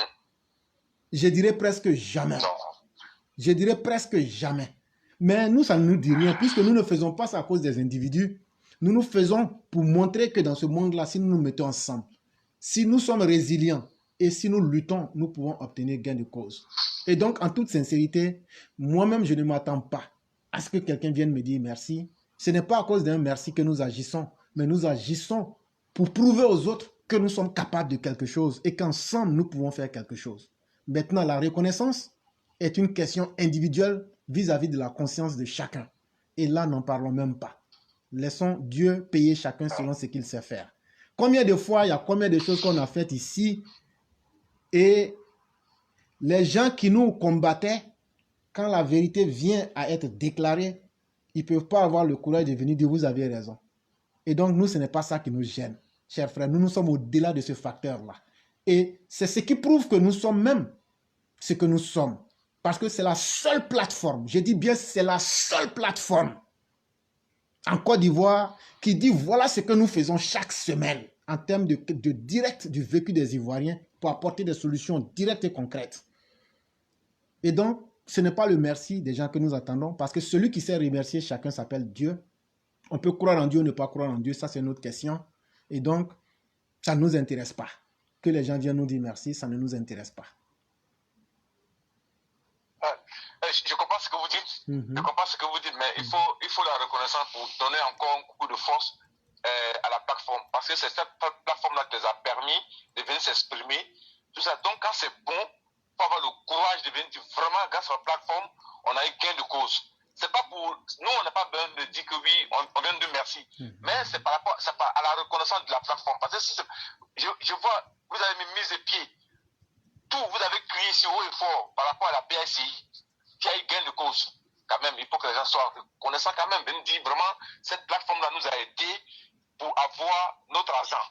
Je dirais presque jamais. Je dirais presque jamais. Mais nous, ça ne nous dit rien, puisque nous ne faisons pas ça à cause des individus. Nous nous faisons pour montrer que dans ce monde-là, si nous nous mettons ensemble, si nous sommes résilients et si nous luttons, nous pouvons obtenir gain de cause. Et donc, en toute sincérité, moi-même, je ne m'attends pas à ce que quelqu'un vienne me dire merci. Ce n'est pas à cause d'un merci que nous agissons, mais nous agissons pour prouver aux autres que nous sommes capables de quelque chose et qu'ensemble, nous pouvons faire quelque chose. Maintenant, la reconnaissance est une question individuelle vis-à-vis de la conscience de chacun. Et là, n'en parlons même pas. Laissons Dieu payer chacun selon ce qu'il sait faire. Combien de fois, il y a combien de choses qu'on a faites ici et les gens qui nous combattaient, quand la vérité vient à être déclarée, ils ne peuvent pas avoir le courage de venir dire vous avez raison. Et donc, nous, ce n'est pas ça qui nous gêne. Chers frères, nous sommes au-delà de ce facteur-là. Et c'est ce qui prouve que nous sommes même ce que nous sommes. Parce que c'est la seule plateforme, je dis bien c'est la seule plateforme en Côte d'Ivoire qui dit voilà ce que nous faisons chaque semaine en termes de direct du vécu des Ivoiriens pour apporter des solutions directes et concrètes. Et donc, ce n'est pas le merci des gens que nous attendons parce que celui qui sait remercier chacun s'appelle Dieu. On peut croire en Dieu ou ne pas croire en Dieu, ça c'est une autre question. Et donc, ça ne nous intéresse pas. Que les gens viennent nous dire merci, ça ne nous intéresse pas. Je comprends ce que vous dites, je comprends ce que vous dites, mais il faut la reconnaissance pour donner encore un coup de force à la plateforme, parce que c'est cette plateforme-là qui les a permis de venir s'exprimer, tout ça. Donc quand c'est bon, il faut avoir le courage de venir dire vraiment grâce à la plateforme, on a eu gain de cause. C'est pas pour nous, on n'a pas besoin de dire que oui, on vient de merci, mais c'est par rapport à la reconnaissance de la plateforme, parce que je vois, vous avez mis les pieds. Tout, vous avez crié si haut et fort par rapport à la PSI, qui a eu gain de cause. Quand même, il faut que les gens soient connaissants quand même. De nous dire vraiment, cette plateforme-là nous a aidés pour avoir notre argent.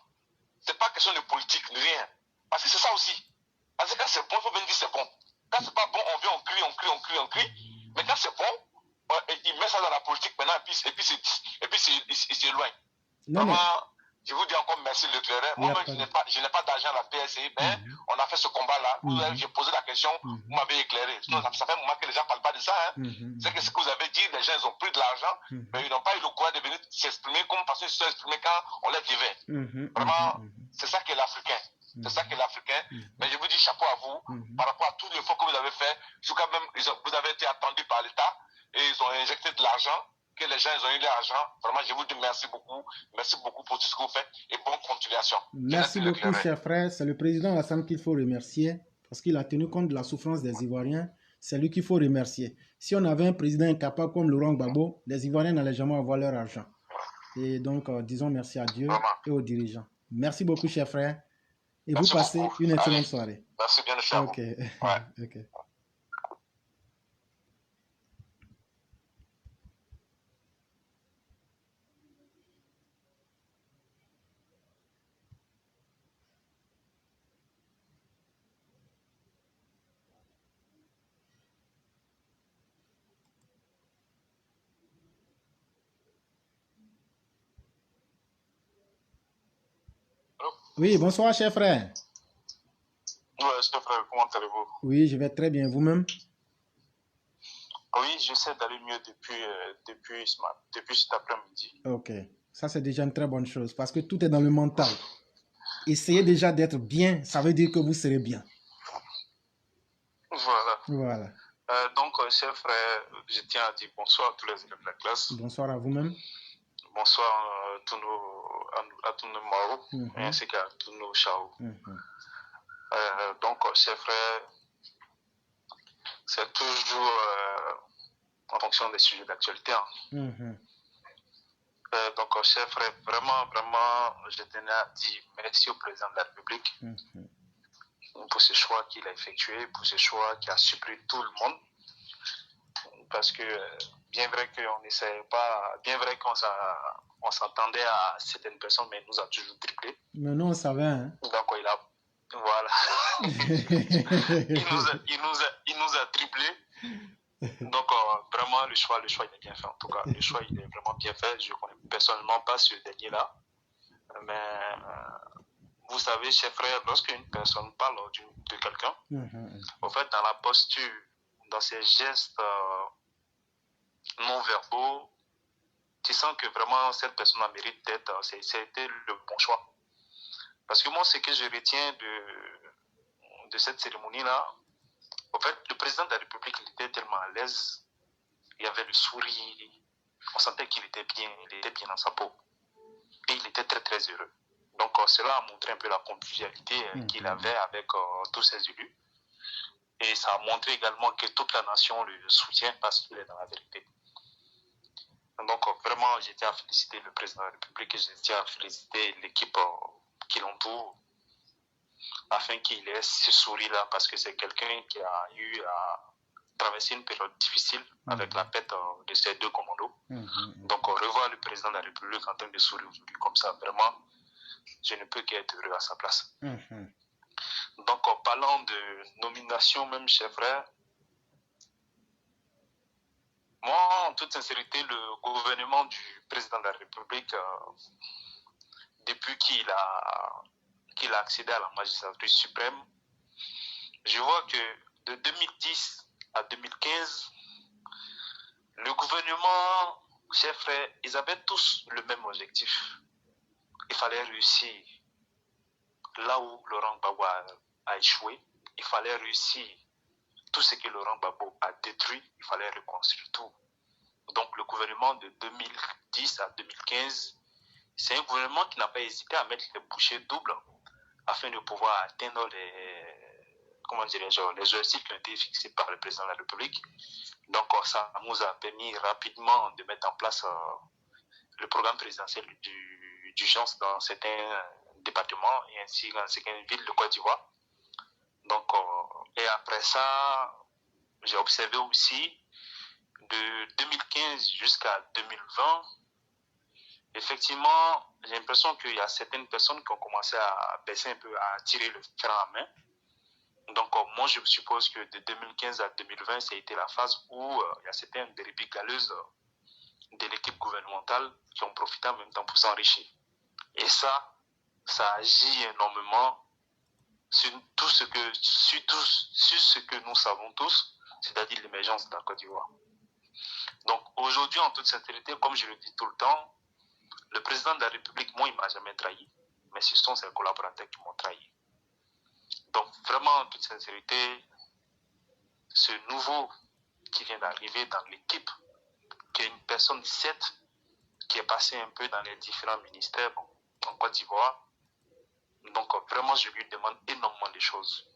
C'est pas question de politique, ni rien. Parce que c'est ça aussi. Parce que quand c'est bon, il faut bien dire c'est bon. Quand c'est pas bon, on vient, on crie. Mais quand c'est bon, il met ça dans la politique maintenant, et puis il s'éloigne. Vraiment, je vous dis encore merci Leclerc. Moi-même, je n'ai pas d'argent à la PSI, mais on a fait ce combat-là. J'ai posé la question, vous m'avez éclairé. Sinon, ça fait un moment que les gens ne parlent pas de ça. C'est que ce que vous avez dit, les gens ils ont pris de l'argent, mais ils n'ont pas eu le courage de venir s'exprimer comme parce qu'ils se sont exprimés quand on les devait. Vraiment, c'est ça qu'est l'Africain. C'est ça qu'est l'Africain. Mais je vous dis chapeau à vous par rapport à tout l'effort que vous avez fait. Jusqu'à même, vous avez été attendu par l'État et ils ont injecté de l'argent. Que les gens ils ont eu l'argent. Vraiment, je vous dis merci beaucoup. Merci beaucoup pour tout ce que vous faites et bonne continuation. Merci beaucoup, cher frère. C'est le président Alassane qu'il faut remercier parce qu'il a tenu compte de la souffrance des Ivoiriens. C'est lui qu'il faut remercier. Si on avait un président incapable comme Laurent Gbagbo, les Ivoiriens n'allaient jamais avoir leur argent. Et donc, disons merci à Dieu et aux dirigeants. Merci beaucoup, cher frère. Et merci vous passez beaucoup. Une excellente soirée. Merci bien, cher. Ok. Ouais. Ok. Oui, bonsoir, cher frère. Oui, cher frère, comment allez-vous? Oui, je vais très bien. Vous-même? Oui, j'essaie d'aller mieux depuis cet après-midi. Ok, ça c'est déjà une très bonne chose parce que tout est dans le mental. Essayez déjà d'être bien, ça veut dire que vous serez bien. Voilà. Donc, cher frère, je tiens à dire bonsoir à tous les élèves de la classe. Bonsoir à vous-même. Bonsoir à tous nos Mao, ainsi qu'à tous nos Chao. Donc, cher frère, c'est toujours en fonction des sujets d'actualité. Donc, cher frère, vraiment, je tenais à dire merci au président de la République pour ce choix qu'il a effectué, pour ce choix qui a surpris tout le monde. Parce que bien vrai qu'on n'essayait pas, bien vrai qu'on s'attendait à certaines personnes, mais il nous a toujours triplé. Mais nous, on savait. Hein? Donc, voilà. il nous a triplé. Donc, vraiment, le choix, il est bien fait. En tout cas, le choix, il est vraiment bien fait. Je ne connais personnellement pas ce dernier-là. Mais vous savez, cher frère, lorsqu'une personne parle de quelqu'un, en fait, dans la posture, dans ses gestes non verbaux, tu sens que vraiment cette personne mérite d'être. C'était le bon choix. Parce que moi, ce que je retiens de cette cérémonie-là, en fait, le président de la République, il était tellement à l'aise. Il avait le sourire. On sentait qu'il était bien dans sa peau. Et il était très, très heureux. Donc, cela a montré un peu la convivialité qu'il avait avec tous ses élus. Et ça a montré également que toute la nation le soutient parce qu'il est dans la vérité. Donc, vraiment, je tiens à féliciter le président de la République et je tiens à féliciter l'équipe qui l'entoure afin qu'il ait ce sourire-là parce que c'est quelqu'un qui a eu à traverser une période difficile avec la perte de ces deux commandos. Donc, revoir le président de la République en train de sourire aujourd'hui comme ça, vraiment, je ne peux qu'être heureux à sa place. Donc, en parlant de nomination, même, cher frère, moi, en toute sincérité, le gouvernement du président de la République, depuis qu'il a accédé à la magistrature suprême, je vois que de 2010 à 2015, le gouvernement, chers frères, ils avaient tous le même objectif. Il fallait réussir là où Laurent Gbagbo a échoué. Il fallait réussir tout ce que Laurent Gbagbo a détruit. Il fallait reconstruire tout. Donc le gouvernement de 2010 à 2015, c'est un gouvernement qui n'a pas hésité à mettre les bouchées doubles afin de pouvoir atteindre les objectifs qui ont été fixés par le président de la République. Donc ça nous a permis rapidement de mettre en place le programme présidentiel d'urgence dans certains départements et ainsi dans certaines villes de Côte d'Ivoire. Donc, et après ça, j'ai observé aussi de 2015 jusqu'à 2020, effectivement, j'ai l'impression qu'il y a certaines personnes qui ont commencé à baisser un peu, à tirer le frein à main. Donc, moi, je suppose que de 2015 à 2020, ça a été la phase où il y a certaines brebis galeuses de l'équipe gouvernementale qui ont profité en même temps pour s'enrichir. Et ça agit énormément sur ce que nous savons tous, c'est-à-dire l'émergence de la Côte d'Ivoire. Donc aujourd'hui, en toute sincérité, comme je le dis tout le temps, le président de la République, moi, il ne m'a jamais trahi, mais ce sont ses collaborateurs qui m'ont trahi. Donc vraiment, en toute sincérité, ce nouveau qui vient d'arriver dans l'équipe, qui est une personne 7, qui est passée un peu dans les différents ministères en Côte d'Ivoire. Donc vraiment, je lui demande énormément de choses.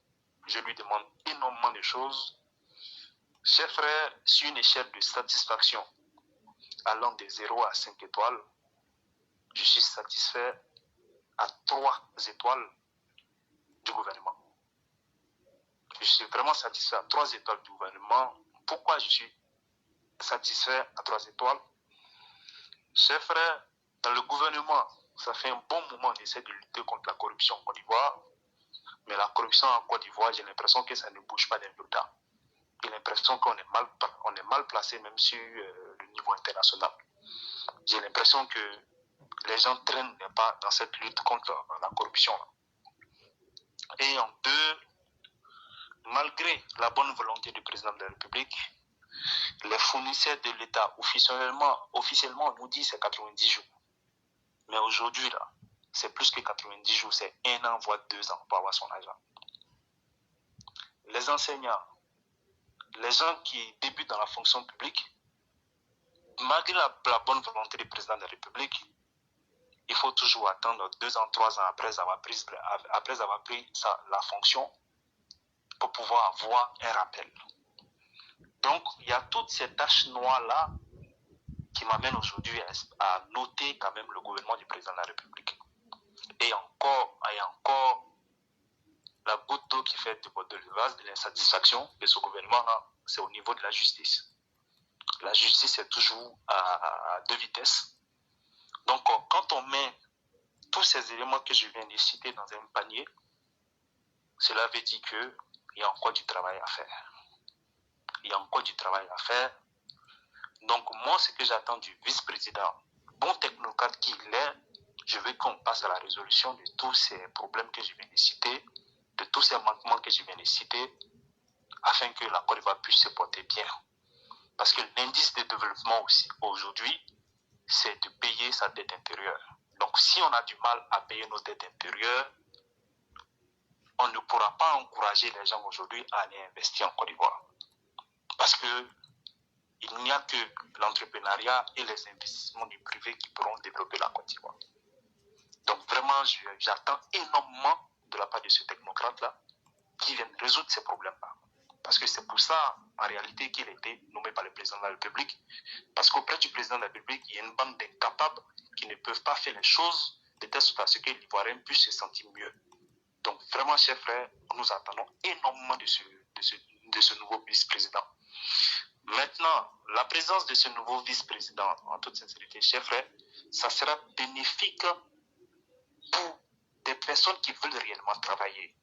Chers frères, sur une échelle de satisfaction allant de 0 à 5 étoiles, je suis satisfait à 3 étoiles du gouvernement. Je suis vraiment satisfait à 3 étoiles du gouvernement. Pourquoi je suis satisfait à 3 étoiles? Chers frères, dans le gouvernement, ça fait un bon moment qu'on essaie de lutter contre la corruption en Côte d'Ivoire. Mais la corruption en Côte d'Ivoire, j'ai l'impression que ça ne bouge pas d'un iota. J'ai l'impression qu'on est mal placé même sur le niveau international. J'ai l'impression que les gens traînent pas dans cette lutte contre la corruption. Et en deux, malgré la bonne volonté du président de la République, les fournisseurs de l'État officiellement on nous dit c'est 90 jours. Mais aujourd'hui, là, c'est plus que 90 jours, c'est 1 an, voire 2 ans pour avoir son argent. Les enseignants, les gens qui débutent dans la fonction publique, malgré la bonne volonté du président de la République, il faut toujours attendre 2 ans, 3 ans après avoir pris la fonction pour pouvoir avoir un rappel. Donc, il y a toutes ces tâches noires-là qui m'amènent aujourd'hui à noter quand même le gouvernement du président de la République. Et encore, la goutte d'eau qui fait déborder le vase de l'insatisfaction de ce gouvernement-là, c'est au niveau de la justice. La justice est toujours à 2 vitesses. Donc, quand on met tous ces éléments que je viens de citer dans un panier, cela veut dire qu'il y a encore du travail à faire. Donc, moi, ce que j'attends du vice-président, bon technocrate qu'il est, je veux qu'on passe à la résolution de tous ces problèmes que je viens de citer, de tous ces manquements que je viens de citer, afin que la Côte d'Ivoire puisse se porter bien. Parce que l'indice de développement aussi, aujourd'hui, c'est de payer sa dette intérieure. Donc, si on a du mal à payer nos dettes intérieures, on ne pourra pas encourager les gens aujourd'hui à aller investir en Côte d'Ivoire. Parce que il n'y a que l'entrepreneuriat et les investissements du privé qui pourront développer la Côte d'Ivoire. Donc vraiment, j'attends énormément de la part de ce technocrate-là qui vienne résoudre ces problèmes-là. Parce que c'est pour ça, en réalité, qu'il a été nommé par le président de la République. Parce qu'auprès du président de la République, il y a une bande d'incapables qui ne peuvent pas faire les choses de telle sorte à ce que l'Ivoirien puisse se sentir mieux. Donc vraiment, chers frères, nous attendons énormément de ce nouveau vice-président. Maintenant, la présence de ce nouveau vice-président, en toute sincérité, chers frères, ça sera bénéfique pour des personnes qui veulent réellement travailler.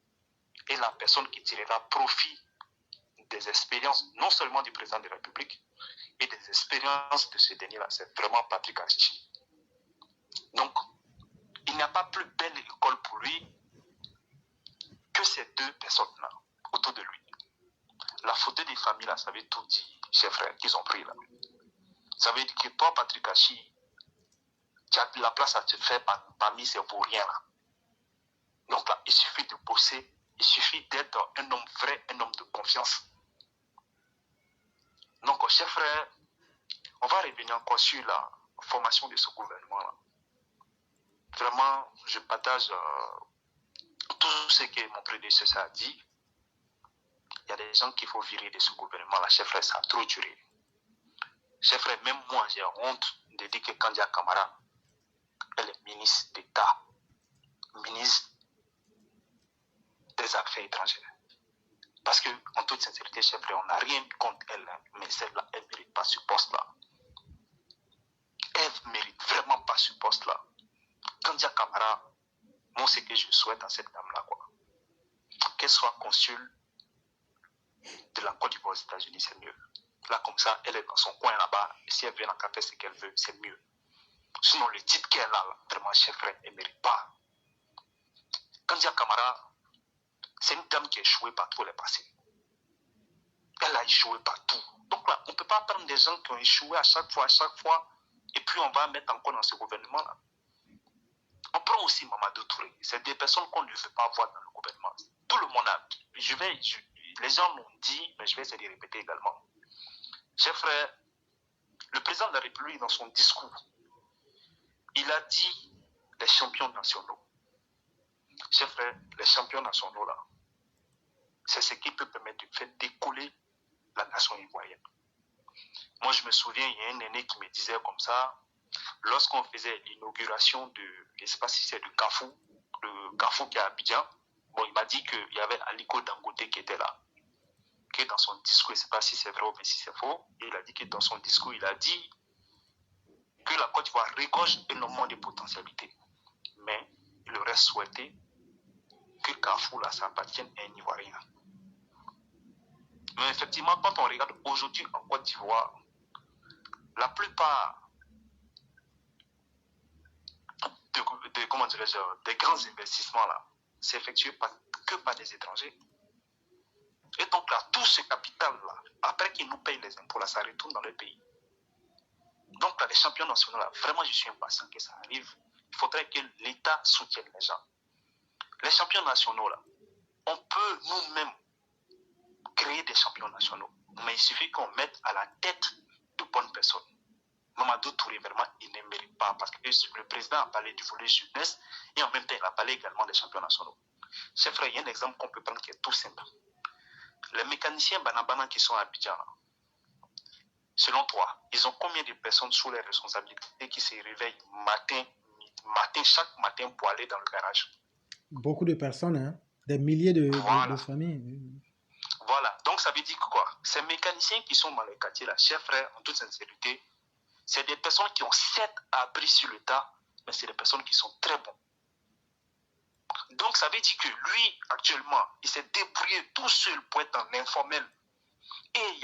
Et la personne qui tirera profit des expériences, non seulement du président de la République, et des expériences de ce dernier-là, c'est vraiment Patrick Achichi. Donc, il n'y a pas plus belle école pour lui que ces 2 personnes-là autour de lui. La photo des familles, là, ça veut tout dire, chers frères, qu'ils ont pris là. Ça veut dire que toi, Patrick Achichi, tu as de la place à te faire parmi ces vauriens là. Donc là, il suffit de bosser, il suffit d'être un homme vrai, un homme de confiance. Donc, chers frères, on va revenir encore sur la formation de ce gouvernement-là. Vraiment, je partage tout ce que mon prédécesseur a dit. Il y a des gens qu'il faut virer de ce gouvernement-là. Chers frères, ça a trop duré. Chers frères, même moi, j'ai honte de dire que Kandia Camara, elle est ministre d'État. ministre des Affaires étrangères. Parce que, en toute sincérité, chef, on n'a rien contre elle, mais celle-là, elle ne mérite pas ce poste-là. Elle ne mérite vraiment pas ce poste-là. Kandia Camara, moi, ce que je souhaite à cette dame-là, quoi, qu'elle soit consul de la Côte d'Ivoire aux États-Unis, c'est mieux. Là, comme ça, elle est dans son coin là-bas, et si elle vient en faire ce qu'elle veut, c'est mieux. Sinon, le titre qu'elle a, là, vraiment, chef, elle ne mérite pas. Kandia Camara, c'est une dame qui a échoué partout les passés. Elle a échoué partout. Donc là, on ne peut pas prendre des gens qui ont échoué à chaque fois, et puis on va mettre encore dans ce gouvernement-là. On prend aussi Mamadou Touré. C'est des personnes qu'on ne veut pas voir dans le gouvernement. Tout le monde a... les gens l'ont dit, mais je vais essayer de répéter également. Chers frères, le président de la République, dans son discours, il a dit les champions nationaux. Chers frères, les champions nationaux, là, c'est ce qui peut permettre de faire décoller la nation ivoirienne. Moi, je me souviens, il y a un aîné qui me disait comme ça, lorsqu'on faisait l'inauguration de, je ne sais pas si c'est le Carrefour qui est à Abidjan, bon, il m'a dit qu'il y avait Aliko Dangote qui était là, qui dans son discours, je ne sais pas si c'est vrai ou si c'est faux, et il a dit que dans son discours, il a dit que la Côte d'Ivoire regorge énormément de potentialités, mais il aurait souhaité que Carrefour, là, ça appartienne à un Ivoirien. Mais effectivement, quand on regarde aujourd'hui en Côte d'Ivoire, la plupart des grands investissements là, c'est effectué que par des étrangers. Et donc là, tout ce capital là, après qu'ils nous payent les impôts là, ça retourne dans le pays. Donc là, les champions nationaux là, vraiment je suis impatient que ça arrive. Il faudrait que l'État soutienne les gens. Les champions nationaux là, on peut nous-mêmes créer des champions nationaux. Mais il suffit qu'on mette à la tête de bonnes personnes. Mamadou Touré, vraiment, il ne mérite pas parce que le président a parlé du volet jeunesse et en même temps, il a parlé également des champions nationaux. Chers frères, il y a un exemple qu'on peut prendre qui est tout simple. Les mécaniciens Banabana qui sont à Abidjan, selon toi, ils ont combien de personnes sous les responsabilités qui se réveillent chaque matin pour aller dans le garage? Beaucoup de personnes, hein? Des milliers de familles. Voilà, donc ça veut dire quoi? Ces mécaniciens qui sont dans les quartiers là, chers frères, en toute sincérité, c'est des personnes qui ont certes appris sur le tas, mais c'est des personnes qui sont très bons. Donc ça veut dire que lui, actuellement, il s'est débrouillé tout seul pour être en informel. Et il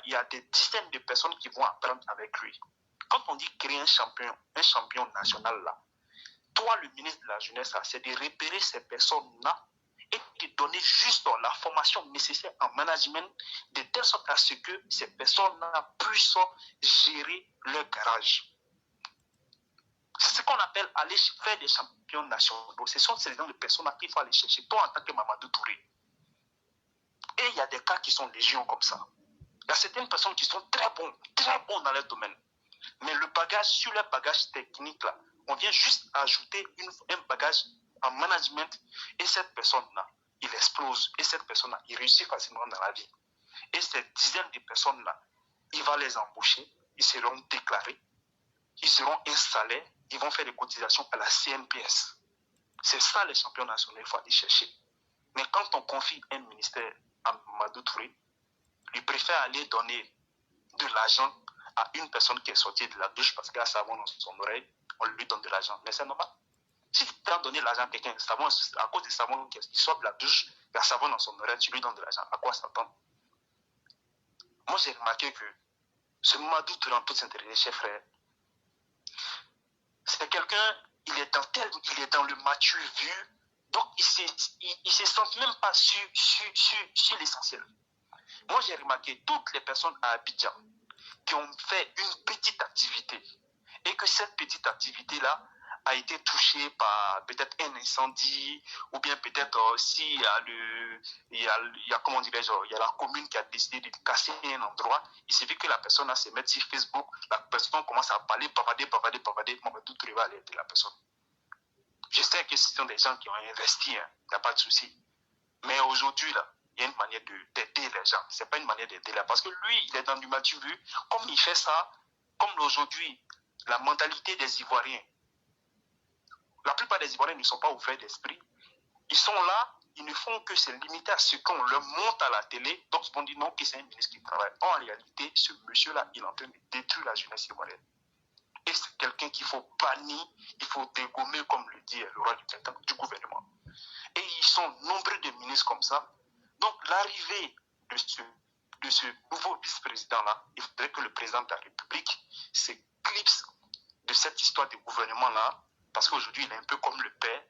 y a des dizaines de personnes qui vont apprendre avec lui. Quand on dit créer un champion national là, toi, le ministre de la Jeunesse, c'est de repérer ces personnes-là et de donner juste la formation nécessaire en management de telle sorte à ce que ces personnes-là puissent gérer leur garage. C'est ce qu'on appelle aller faire des champions nationaux. Ce sont ces gens de personnes qu'il faut aller chercher, toi en tant que Mamadou Touré. Et il y a des cas qui sont légion comme ça. Il y a certaines personnes qui sont très bons dans leur domaine. Mais le bagage, sur leur bagage technique, là, on vient juste ajouter un bagage en management et cette personne-là, il explose. Et cette personne-là, il réussit facilement dans la vie. Et ces dizaines de personnes-là, il va les embaucher, ils seront déclarés, ils seront installés, ils vont faire des cotisations à la CNPS. C'est ça les champions nationaux, il faut aller chercher. Mais quand on confie un ministère à Mamadou Touré, il préfère aller donner de l'argent à une personne qui est sortie de la douche parce qu'il a un savon dans son oreille, on lui donne de l'argent. Mais c'est normal. Si tu as donné l'argent à quelqu'un, à cause du savon qui sort de la douche, il y a un savon dans son oreille, tu lui donnes de l'argent. À quoi ça tombe? Moi, j'ai remarqué que ce Mamadou Touré, en toute sincérité, chers frères, c'est quelqu'un, il est dans le mature vu, donc il se sent même pas sur l'essentiel. Moi, j'ai remarqué toutes les personnes à Abidjan qui ont fait une petite activité et que cette petite activité-là a été touchée par peut-être un incendie ou bien peut-être s'il y a comment dirais-je, il y a la commune qui a décidé de casser un endroit, il suffit que la personne se mette sur Facebook, la personne commence à parler, bavader, Mamadou Touré va aller aider la personne. Je sais que ce sont des gens qui ont investi, il n'y a pas de souci. Mais aujourd'hui, là, il y a une manière d'aider les gens. Ce n'est pas une manière d'aider là. Parce que lui, il est dans du mature vu. Comme il fait ça, comme aujourd'hui, la mentalité des Ivoiriens, la plupart des Ivoiriens ne sont pas ouverts d'esprit. Ils sont là, ils ne font que se limiter à ce qu'on leur monte à la télé. Donc, on dit non, que c'est un ministre qui travaille. En réalité, ce monsieur-là, il est en train de détruire la jeunesse ivoirienne. Et c'est quelqu'un qu'il faut bannir, il faut dégommer, comme le dit le roi du gouvernement. Et ils sont nombreux de ministres comme ça. Donc, l'arrivée de ce nouveau vice-président-là, il faudrait que le président de la République s'éclipse de cette histoire de gouvernement-là, parce qu'aujourd'hui, il est un peu comme le père.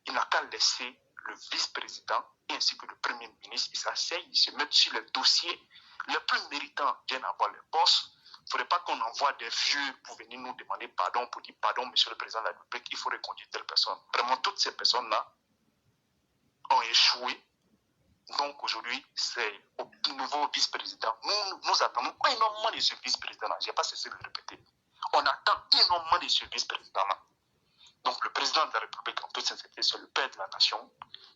Il n'a qu'à laisser le vice-président ainsi que le premier ministre, ils s'asseyent, ils se mettent sur les dossiers. Les plus méritants viennent avoir les postes. Il ne faudrait pas qu'on envoie des vieux pour venir nous demander pardon, pour dire pardon, monsieur le président de la République, il faut reconduire telle personne. Vraiment, toutes ces personnes-là ont échoué. Donc aujourd'hui, c'est au nouveau vice-président. Nous attendons énormément de ce vice-président-là. Je n'ai pas cessé de le répéter. On attend énormément de ce vice-président-là. Donc le président de la République, en toute sincérité, c'est le père de la nation,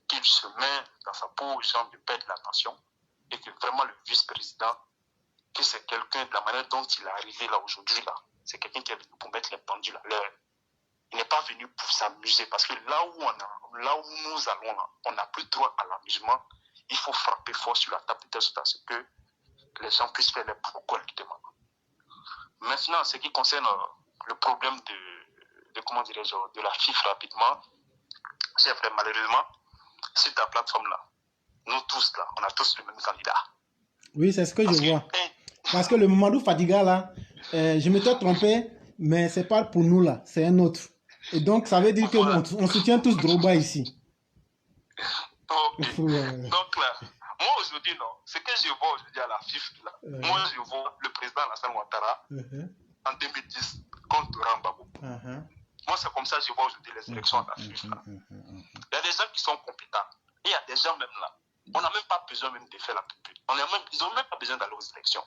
qu'il se met dans sa position de père de la nation, et que vraiment le vice-président, que c'est quelqu'un, de la manière dont il est arrivé là aujourd'hui, là, c'est quelqu'un qui est venu pour mettre les pendules à l'heure. Il n'est pas venu pour s'amuser, parce que là où nous allons là, on n'a plus droit à l'amusement. Il faut frapper fort sur la table de telle sorte à ce que les gens puissent faire les boulot correctement. Maintenant, ce qui concerne le problème comment dirais-je, de la FIF rapidement, c'est vrai, malheureusement, sur ta plateforme-là, nous tous là, on a tous le même candidat. Oui, c'est ce que je vois. Parce que le Mamadou Fadiga là, je m'étais trompé, mais c'est pas pour nous là, c'est un autre. Et donc, ça veut dire qu'on soutient tous Drogba ici. Okay. Donc là, moi aujourd'hui, non, ce que je vois aujourd'hui à la FIF, là, moi je vois le président Alassane Ouattara en 2010 contre Laurent Gbagbo. Moi, c'est comme ça que je vois aujourd'hui les élections à la FIF. Là. Il y a des gens qui sont compétents. Et il y a des gens même là. On n'a même pas besoin même de faire la pub. Ils n'ont même pas besoin d'aller aux élections.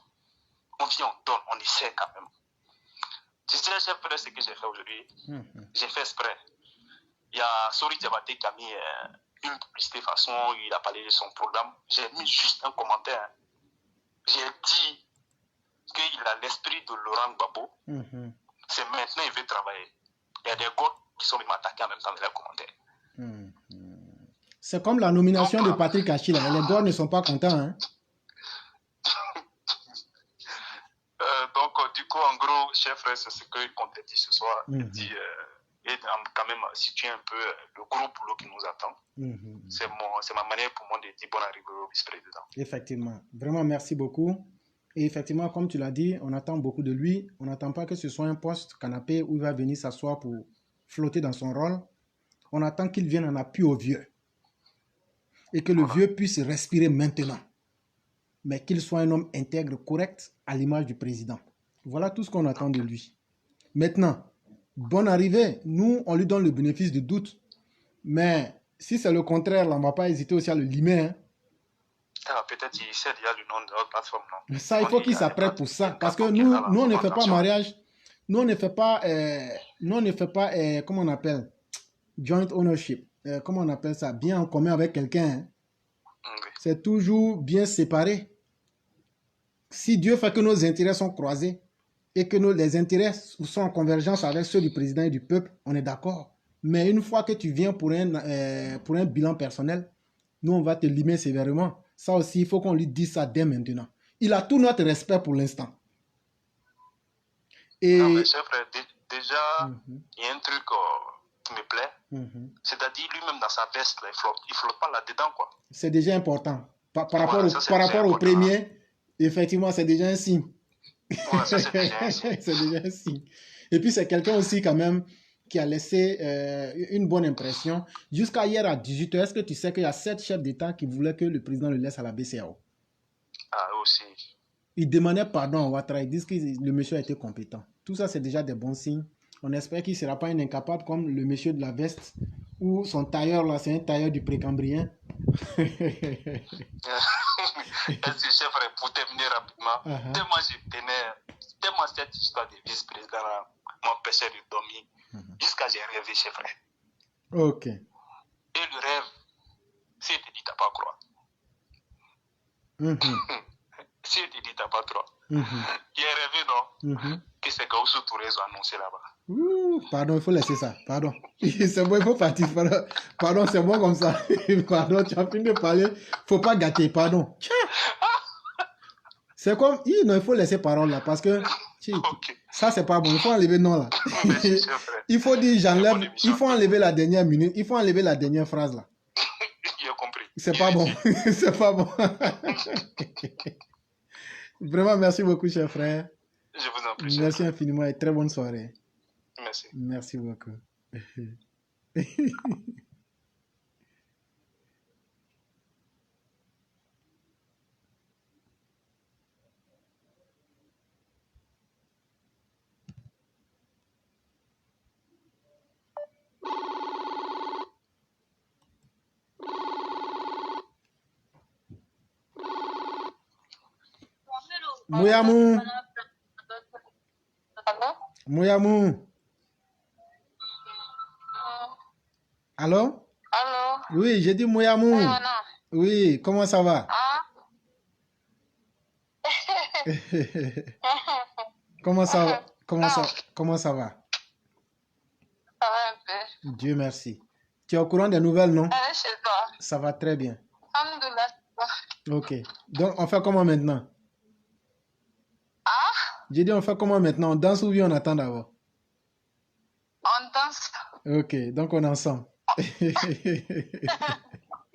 On vient, on donne, on essaie quand même. Tu sais, j'ai fait ce que j'ai fait aujourd'hui. J'ai fait exprès. Il y a Sori Diabaté qui a mis une publicité façon, il a parlé de son programme. J'ai mis juste un commentaire. J'ai dit qu'il a l'esprit de Laurent Gbagbo. C'est maintenant il veut travailler. Il y a des gars qui sont même attaqués en même temps dans les commentaires. C'est comme la nomination de Patrick Achille. Les gars ne sont pas contents. Hein? Donc, du coup, en gros, chef, c'est ce que comptait dit ce soir. Il dit, et quand même situer un peu le gros boulot qui nous attend. C'est ma manière pour moi de dire bonne arrivée au vice-président. Effectivement. Vraiment, merci beaucoup. Et effectivement, comme tu l'as dit, on attend beaucoup de lui. On n'attend pas que ce soit un poste canapé où il va venir s'asseoir pour flotter dans son rôle. On attend qu'il vienne en appui au vieux. Et que le vieux puisse respirer maintenant. Mais qu'il soit un homme intègre, correct, à l'image du président. Voilà tout ce qu'on attend de lui. Maintenant, bonne arrivée. Nous, on lui donne le bénéfice du doute. Mais si c'est le contraire, là, on ne va pas hésiter aussi à le limer. Hein. Peut-être qu'il sait déjà le nom de notre plateforme. Non? Ça, il faut qu'il s'apprête pour ça. Parce que nous, on ne fait pas mariage. Nous, on ne fait pas, comment on appelle, joint ownership. Comment on appelle ça? Bien en commun avec quelqu'un. Hein. C'est toujours bien séparé. Si Dieu fait que nos intérêts sont croisés et que les intérêts sont en convergence avec ceux du président et du peuple, on est d'accord. Mais une fois que tu viens pour un bilan personnel, nous, on va te limer sévèrement. Ça aussi, il faut qu'on lui dise ça dès maintenant. Il a tout notre respect pour l'instant. Et... Non, mais chef, déjà, il y a un truc qui me plaît. C'est-à-dire, lui-même, dans sa veste, là, il ne flotte pas là-dedans, quoi. C'est déjà important. Par rapport au premier, effectivement, c'est déjà un signe. Ouais, ça, c'est déjà un signe. C'est déjà un signe. Et puis, c'est quelqu'un aussi, quand même, qui a laissé une bonne impression. Jusqu'à hier à 18h, est-ce que tu sais qu'il y a 7 chefs d'État qui voulaient que le président le laisse à la BCEAO? Ah, aussi. Ils demandaient pardon à Ouattara. Ils disent que le monsieur a été compétent. Tout ça, c'est déjà des bons signes. On espère qu'il ne sera pas un incapable comme le monsieur de la veste ou son tailleur, là, c'est un tailleur du Précambrien. Est-ce que chef, pour terminer rapidement, tellement cette histoire de vice-président m'empêchait de dormir. Jusqu'à j'ai rêvé, chef. Ok. Et le rêve, si il te dit, t'as pas croire. Si il te dit, t'as pas croire. J'ai rêvé, non? Que c'est Gaou Soussou Touré ont annoncé là-bas. Pardon, il faut laisser ça. Pardon. C'est bon, il faut partir. Pardon, c'est bon comme ça. Pardon, tu as fini de parler. Il ne faut pas gâter. Pardon. C'est comme... Non, il faut laisser parole là parce que... Ok. Ça, c'est pas bon. Il faut enlever non là. Merci, cher frère. Il faut dire j'enlève. Bonne émission. Il faut enlever la dernière minute. Il faut enlever la dernière phrase là. J'ai compris. C'est pas bon. C'est pas bon. Vraiment, merci beaucoup, cher frère. Je vous en prie. cher Merci frère. infiniment et très bonne soirée. Merci. Merci beaucoup. Mouyamou. Allô? Mouyamou. Allô? Allô? Oui, j'ai dit Mouyamou. Oui, Mana. Oui, comment ça va? Ah? Comment ça va? Comment ça va? Ça va un peu. Dieu merci. Tu es au courant des nouvelles, non? Allez chez toi. Ça va très bien. Alhamdoulilah. Ok. Donc, on fait comment maintenant? Ah? J'ai dit, on fait comment maintenant? On danse ou bien on attend d'abord? On danse. Ok, donc on est ensemble.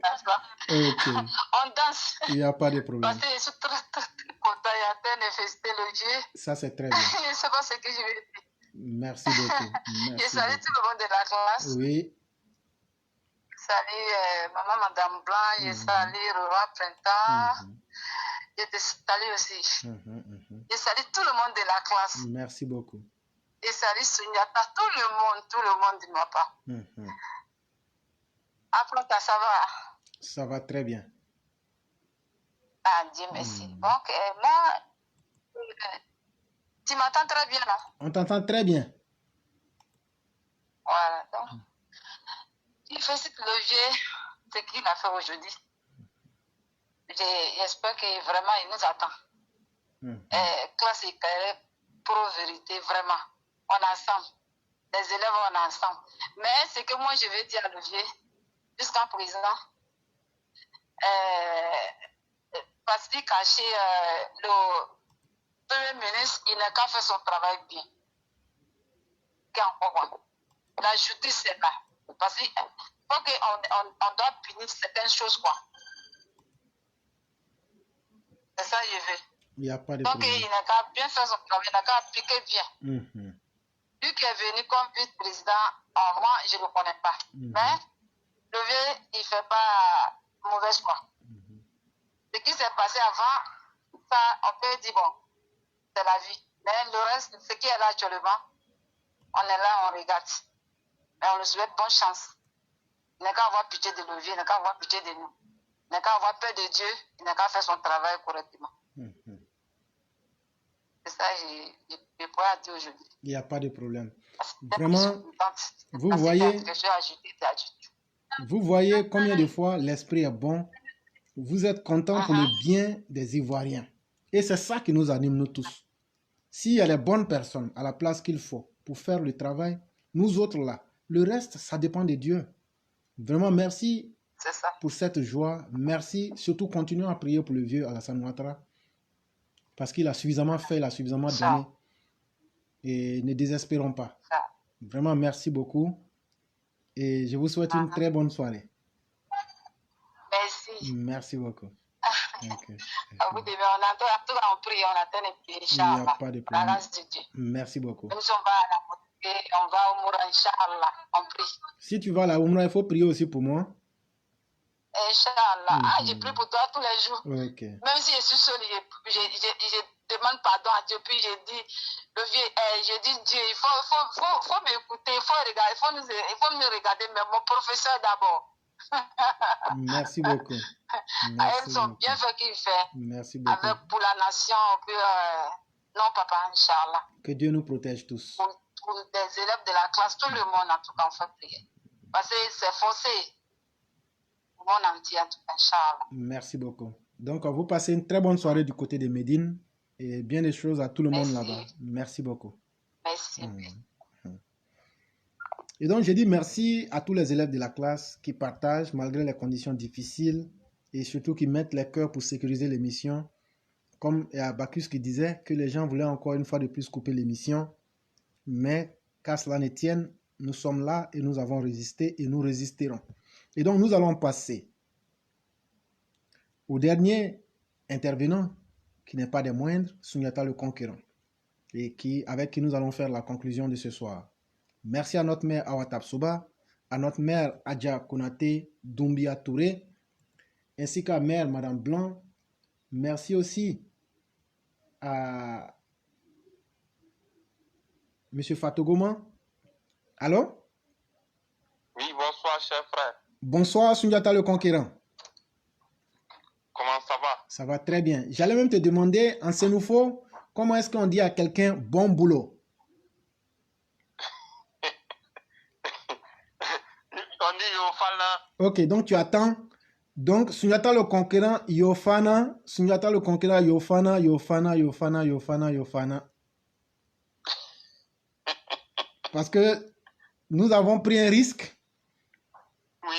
D'accord. Ok, On danse. il n'y a pas de problème. Parce que je suis très content. Il y a plein de féliciter le Dieu. Ça, c'est très bien. Je ne sais pas ce que je vais dire. Merci beaucoup. Je Merci salue beaucoup. tout le monde de la classe. Oui. Je salue maman Madame Blanc. Je salue Roi Printemps. Mhm, Je te salue aussi. mhm. Je salue tout le monde de la classe. Merci beaucoup. Je salue Sunyata. Tout le monde de ma part. Mhm. Après, ça va. Ça va très bien. Ah, Dieu merci. Donc, moi, tu m'entends très bien là. On t'entend très bien. Voilà. Donc, il félicite le vieux, ce qu'il a fait aujourd'hui. J'espère que vraiment il nous attend. Mhm. Classique, pro vérité, vraiment. On est ensemble. Les élèves, on est ensemble. Mais ce que moi je veux dire à le vieux, jusqu'à présent, parce qu'il cachait le premier ministre, il n'a qu'à faire son travail bien. La justice, c'est là. Parce qu'il faut qu'on doit punir certaines choses, quoi. C'est ça, je veux. Il n'y a pas de Donc, problème. il n'a qu'à bien faire son travail, il n'a qu'à appliquer bien. Mhm. Lui qui est venu comme vice-président, moi, je ne le connais pas. Mais le vieux, il ne fait pas mauvaise quoi. Ce qui s'est passé avant, ça, on peut dire, bon, c'est la vie. Mais le reste, ce qui est là actuellement, on est là, on regarde. Mais on lui souhaite bonne chance. Il n'a qu'à avoir pitié de le vieux, il n'a qu'à avoir pitié de nous. Il n'a qu'à avoir peur de Dieu, il n'a qu'à faire son travail correctement. Mhm. C'est ça que je pourrais dire aujourd'hui. Il n'y a pas de problème. C'était Vraiment, contente. vous Parce que voyez- quelque chose à ajouter, c'est ajouté. Vous voyez combien de fois l'esprit est bon. Vous êtes content pour le bien des Ivoiriens. Et c'est ça qui nous anime, nous tous. S'il y a les bonnes personnes à la place qu'il faut pour faire le travail, nous autres là, le reste, ça dépend de Dieu. Vraiment, merci C'est ça. pour cette joie. Merci. Surtout, continuons à prier pour le vieux Alassane Ouattara. Parce qu'il a suffisamment fait, il a suffisamment Ça. donné. Et ne désespérons pas. Ça. Vraiment, merci beaucoup. Et je vous souhaite une très bonne soirée. Merci. Merci beaucoup. Ok. À vous de on attend, en tout cas, on prie, on attend et puis, Il n'y a Inch'Allah. pas de La problème. grâce de Dieu. Merci beaucoup. Même si on va à la mosquée, on va au Moura, Inch'Allah. On prie. Si tu vas à la Oumra, il faut prier aussi pour moi. Inch'Allah. Ah, je prie pour toi tous les jours. Ok. Même si je suis seule, je demande pardon à Dieu. Puis je dis, le vieux, je dis Dieu, il faut m'écouter, il faut regarder, il faut me regarder, mais mon professeur d'abord. Merci beaucoup. Elles Merci sont beaucoup. bien fait qu'il fait. Merci beaucoup. Avec pour la nation, puis non, papa, Inch'Allah. Que Dieu nous protège tous. Pour des élèves de la classe, tout le monde, en tout cas, on fait prier. Parce que c'est forcé. Le monde entier, en tout cas, Inch'Allah. Merci beaucoup. Donc, vous passez une très bonne soirée du côté de Médine et bien des choses à tout le monde Merci. là-bas. Merci beaucoup. Merci. Et donc, je dis merci à tous les élèves de la classe qui partagent malgré les conditions difficiles et surtout qui mettent les cœurs pour sécuriser l'émission. Comme il y a Bacchus qui disait que les gens voulaient encore une fois de plus couper l'émission. Mais qu'à cela ne tienne, nous sommes là et nous avons résisté et nous résisterons. Et donc, nous allons passer au dernier intervenant, qui n'est pas des moindres, Sundiata le Conquérant, et avec qui nous allons faire la conclusion de ce soir. Merci à notre mère Awa Tapsoba, à notre mère Adja Konate Doumbia Touré, ainsi qu'à mère Madame Blanc. Merci aussi à Monsieur Fatogoma. Allô? Oui, bonsoir, cher frère. Bonsoir, Sundiata le Conquérant. Comment ça va? Ça va très bien. J'allais même te demander, en Sénoufo, comment est-ce qu'on dit à quelqu'un bon boulot? On dit Yofana. Ok, donc tu attends. Donc, Sundiata le Conquérant, Yofana. Sundiata le Conquérant, Yofana, Yofana, Yofana, Yofana, Yofana. Parce que nous avons pris un risque. Oui.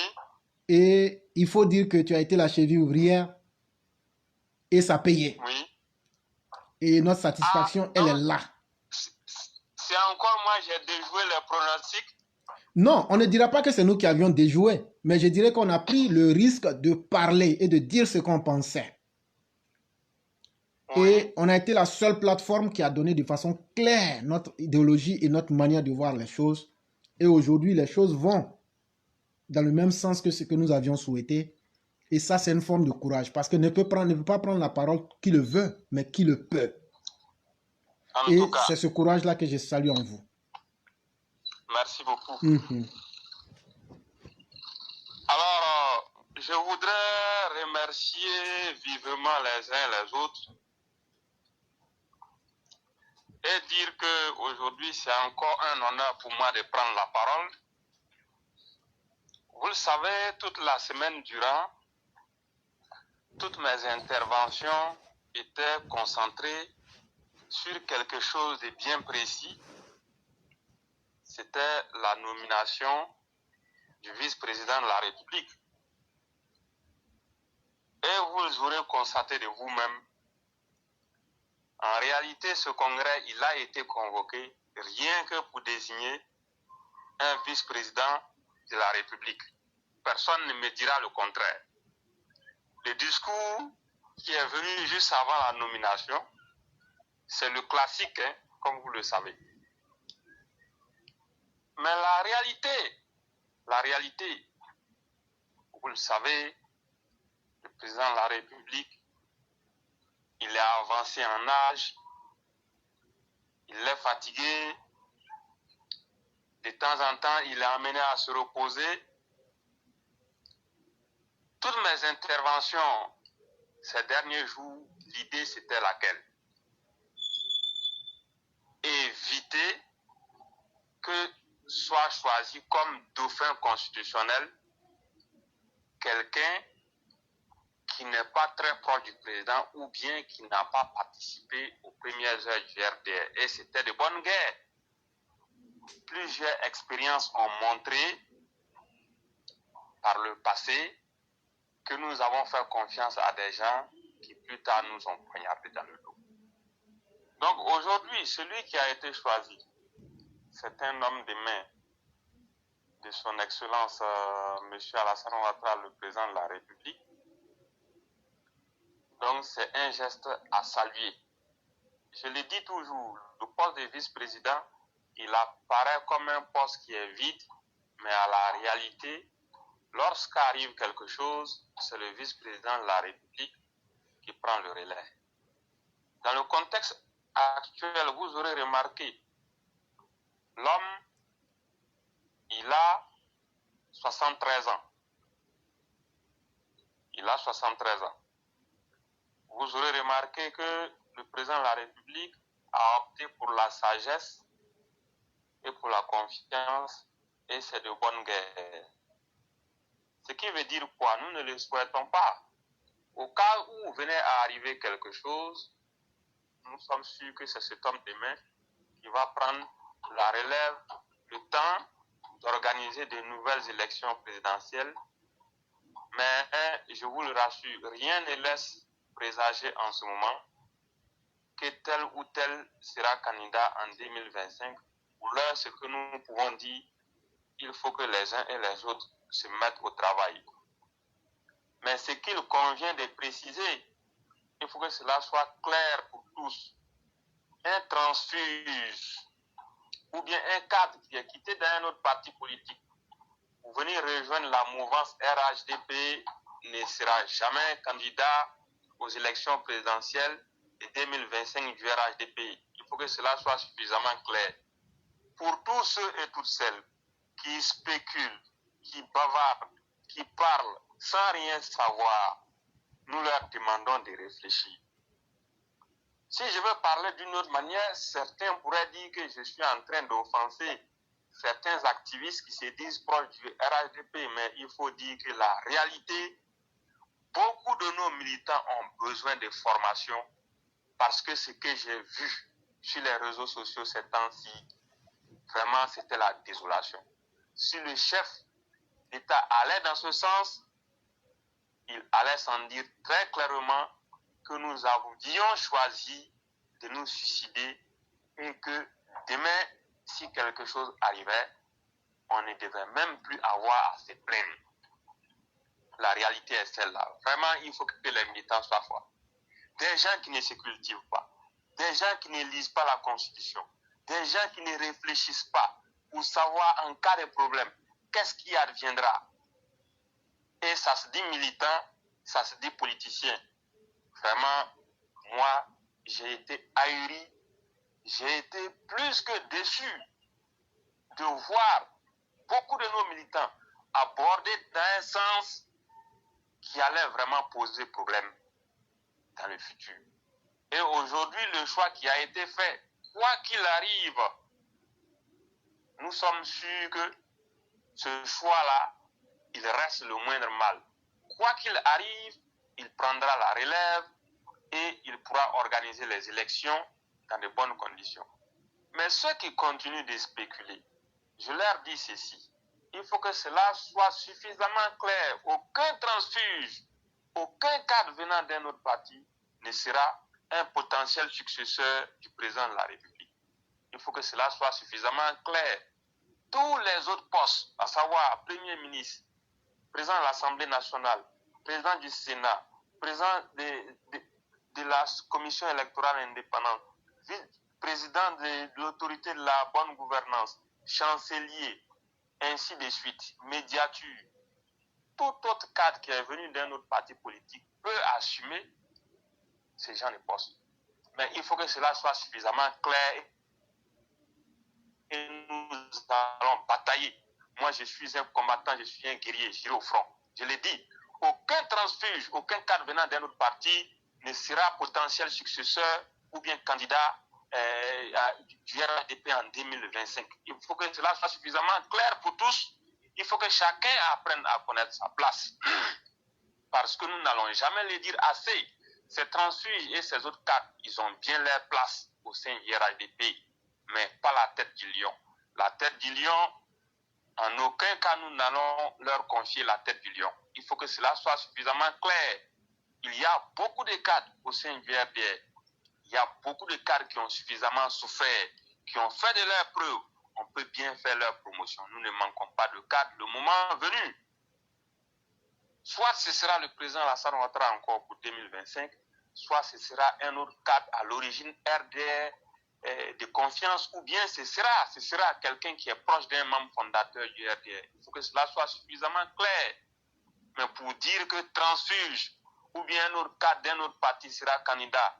Et il faut dire que tu as été la cheville ouvrière. Et ça payait. Oui. Et notre satisfaction, elle est là. C'est encore moi, j'ai déjoué les pronostics. Non, on ne dira pas que c'est nous qui avions déjoué, mais je dirais qu'on a pris le risque de parler et de dire ce qu'on pensait. Oui. Et on a été la seule plateforme qui a donné de façon claire notre idéologie et notre manière de voir les choses. Et aujourd'hui, les choses vont dans le même sens que ce que nous avions souhaité. Et ça, c'est une forme de courage, parce que ne peut pas prendre la parole qui le veut, mais qui le peut. Et c'est ce courage-là que je salue en vous. Merci beaucoup. Alors, je voudrais remercier vivement les uns les autres et dire qu'aujourd'hui, c'est encore un honneur pour moi de prendre la parole. Vous le savez, toute la semaine durant, toutes mes interventions étaient concentrées sur quelque chose de bien précis. C'était la nomination du vice-président de la République. Et vous aurez constaté de vous-même, en réalité, ce congrès, il a été convoqué rien que pour désigner un vice-président de la République. Personne ne me dira le contraire. Le discours qui est venu juste avant la nomination, c'est le classique, hein, comme vous le savez. Mais la réalité, vous le savez, le président de la République, il est avancé en âge, il est fatigué, de temps en temps, il est amené à se reposer. Toutes mes interventions ces derniers jours, l'idée c'était laquelle? Éviter que soit choisi comme dauphin constitutionnel quelqu'un qui n'est pas très proche du président ou bien qui n'a pas participé aux premières heures du RDR. Et c'était de bonne guerre. Plusieurs expériences ont montré par le passé que nous avons fait confiance à des gens qui plus tard nous ont poignardé dans le dos. Donc aujourd'hui, celui qui a été choisi, c'est un homme de main de son Excellence M. Alassane Ouattara, le président de la République. Donc c'est un geste à saluer. Je le dis toujours, le poste de vice-président, il apparaît comme un poste qui est vide, mais à la réalité, lorsqu'arrive quelque chose, c'est le vice-président de la République qui prend le relais. Dans le contexte actuel, vous aurez remarqué, l'homme, il a 73 ans. Il a 73 ans. Vous aurez remarqué que le président de la République a opté pour la sagesse et pour la confiance, et c'est de bonne guerre. Ce qui veut dire quoi? Nous ne le souhaitons pas. Au cas où venait à arriver quelque chose, nous sommes sûrs que c'est cet homme de main il va prendre la relève, le temps d'organiser de nouvelles élections présidentielles. Mais je vous le rassure, rien ne laisse présager en ce moment que tel ou tel sera candidat en 2025. Pour l'heure, ce que nous pouvons dire, il faut que les uns et les autres se mettent au travail. Mais ce qu'il convient de préciser, il faut que cela soit clair pour tous. Un transfuge ou bien un cadre qui est quitté d'un autre parti politique pour venir rejoindre la mouvance RHDP ne sera jamais candidat aux élections présidentielles de 2025 du RHDP. Il faut que cela soit suffisamment clair. Pour tous ceux et toutes celles qui spéculent, qui bavardent, qui parlent sans rien savoir, nous leur demandons de réfléchir. Si je veux parler d'une autre manière, certains pourraient dire que je suis en train d'offenser certains activistes qui se disent proches du RHDP, mais il faut dire que la réalité, beaucoup de nos militants ont besoin de formation parce que ce que j'ai vu sur les réseaux sociaux ces temps-ci, vraiment c'était la désolation. Si le chef d'État allait dans ce sens, il allait sans dire très clairement que nous avions choisi de nous suicider et que demain, si quelque chose arrivait, on ne devait même plus avoir à se plaindre. La réalité est celle-là. Vraiment, il faut que les militants soient forts. Des gens qui ne se cultivent pas, des gens qui ne lisent pas la Constitution, des gens qui ne réfléchissent pas pour savoir en cas de problème, qu'est-ce qui adviendra. Et ça se dit militant, ça se dit politicien. Vraiment, moi, j'ai été ahuri, j'ai été plus que déçu de voir beaucoup de nos militants aborder dans un sens qui allait vraiment poser problème dans le futur. Et aujourd'hui, le choix qui a été fait, quoi qu'il arrive, nous sommes sûrs que ce choix-là, il reste le moindre mal. Quoi qu'il arrive, il prendra la relève et il pourra organiser les élections dans de bonnes conditions. Mais ceux qui continuent de spéculer, je leur dis ceci, il faut que cela soit suffisamment clair. Aucun transfuge, aucun cadre venant d'un autre parti ne sera un potentiel successeur du président de la République. Il faut que cela soit suffisamment clair. Tous les autres postes, à savoir Premier ministre, président de l'Assemblée nationale, président du Sénat, président de la Commission électorale indépendante, président de l'autorité de la bonne gouvernance, chancelier, ainsi de suite, médiature, tout autre cadre qui est venu d'un autre parti politique peut assumer ces gens de poste. Mais il faut que cela soit suffisamment clair et nous allons batailler. Moi, je suis un combattant, je suis un guerrier, j'irai au front. Je l'ai dit, aucun transfuge, aucun cadre venant d'un autre parti ne sera potentiel successeur ou bien candidat du RHDP en 2025. Il faut que cela soit suffisamment clair pour tous. Il faut que chacun apprenne à connaître sa place. Parce que nous n'allons jamais le dire assez. Ces transfuges et ces autres cadres, ils ont bien leur place au sein du RHDP, mais pas la tête du lion. La tête du lion, en aucun cas, nous n'allons leur confier la tête du lion. Il faut que cela soit suffisamment clair. Il y a beaucoup de cadres au sein du RDR. Il y a beaucoup de cadres qui ont suffisamment souffert, qui ont fait de leurs preuves. On peut bien faire leur promotion. Nous ne manquons pas de cadres le moment venu. Soit ce sera le président Alassane Ouattara encore pour 2025, soit ce sera un autre cadre à l'origine RDR de confiance, ou bien ce sera quelqu'un qui est proche d'un membre fondateur du RDR. Il faut que cela soit suffisamment clair. Mais pour dire que transfuge ou bien un autre cadre d'un autre parti sera candidat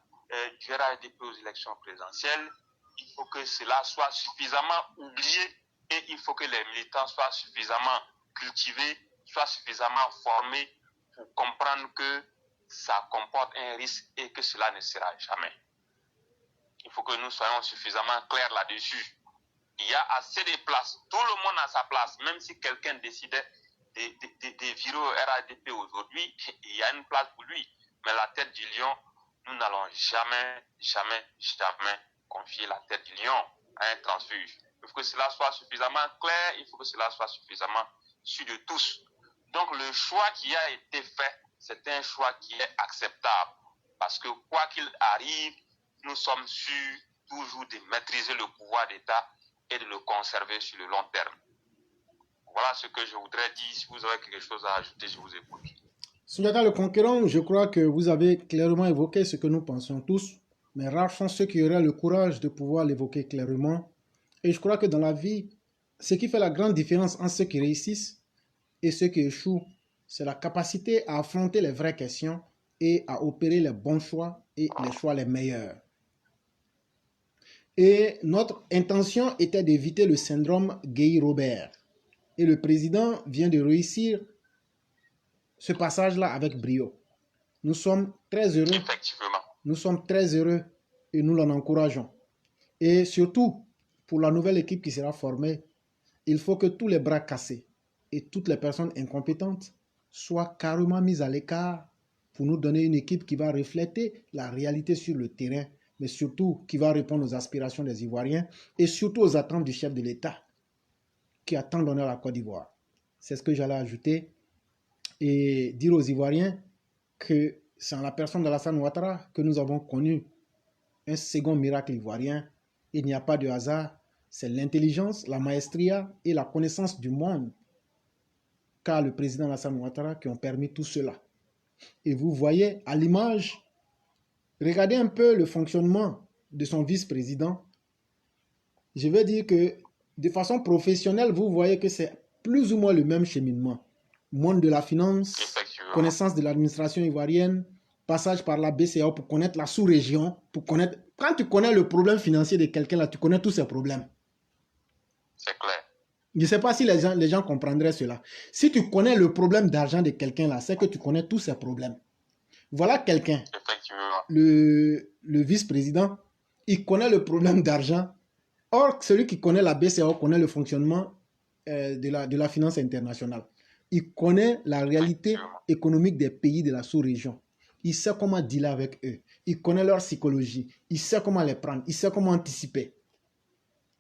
du RHDP aux élections présidentielles, il faut que cela soit suffisamment oublié et il faut que les militants soient suffisamment cultivés, soient suffisamment formés pour comprendre que ça comporte un risque et que cela ne sera jamais. Il faut que nous soyons suffisamment clairs là-dessus. Il y a assez de places. Tout le monde a sa place. Même si quelqu'un décidait de virer au RHDP aujourd'hui, il y a une place pour lui. Mais la tête du lion, nous n'allons jamais confier la tête du lion à un transfuge. Il faut que cela soit suffisamment clair, il faut que cela soit suffisamment sûr de tous. Donc le choix qui a été fait, c'est un choix qui est acceptable. Parce que quoi qu'il arrive, nous sommes sûrs toujours de maîtriser le pouvoir d'État et de le conserver sur le long terme. Voilà ce que je voudrais dire. Si vous avez quelque chose à ajouter, je vous écoute. Sundiata le Conquérant, je crois que vous avez clairement évoqué ce que nous pensons tous, mais rares sont ceux qui auraient le courage de pouvoir l'évoquer clairement. Et je crois que dans la vie, ce qui fait la grande différence entre ceux qui réussissent et ceux qui échouent, c'est la capacité à affronter les vraies questions et à opérer les bons choix et les choix les meilleurs. Et notre intention était d'éviter le syndrome Guy-Robert. Et le président vient de réussir ce passage-là avec brio. Nous sommes très heureux. Effectivement. Nous sommes très heureux et nous l'en encourageons. Et surtout, pour la nouvelle équipe qui sera formée, il faut que tous les bras cassés et toutes les personnes incompétentes soient carrément mises à l'écart pour nous donner une équipe qui va refléter la réalité sur le terrain, mais surtout qui va répondre aux aspirations des Ivoiriens et surtout aux attentes du chef de l'État qui attend d'honneur à la Côte d'Ivoire. C'est ce que j'allais ajouter et dire aux Ivoiriens que c'est en la personne d'Alassane Ouattara que nous avons connu un second miracle ivoirien. Il n'y a pas de hasard, c'est l'intelligence, la maestria et la connaissance du monde qu'a le président Alassane Ouattara qui ont permis tout cela. Et vous voyez à l'image, regardez un peu le fonctionnement de son vice-président. Je veux dire que de façon professionnelle, vous voyez que c'est plus ou moins le même cheminement. Monde de la finance, connaissance de l'administration ivoirienne, passage par la BCAO pour connaître la sous-région, pour connaître... Quand tu connais le problème financier de quelqu'un là, tu connais tous ses problèmes. C'est clair. Je ne sais pas si les gens comprendraient cela. Si tu connais le problème d'argent de quelqu'un là, c'est que tu connais tous ses problèmes. Voilà quelqu'un, le vice-président, il connaît le problème d'argent. Or, celui qui connaît la BCAO connaît le fonctionnement de la finance internationale. Il connaît la réalité économique des pays de la sous-région. Il sait comment dealer avec eux. Il connaît leur psychologie. Il sait comment les prendre. Il sait comment anticiper.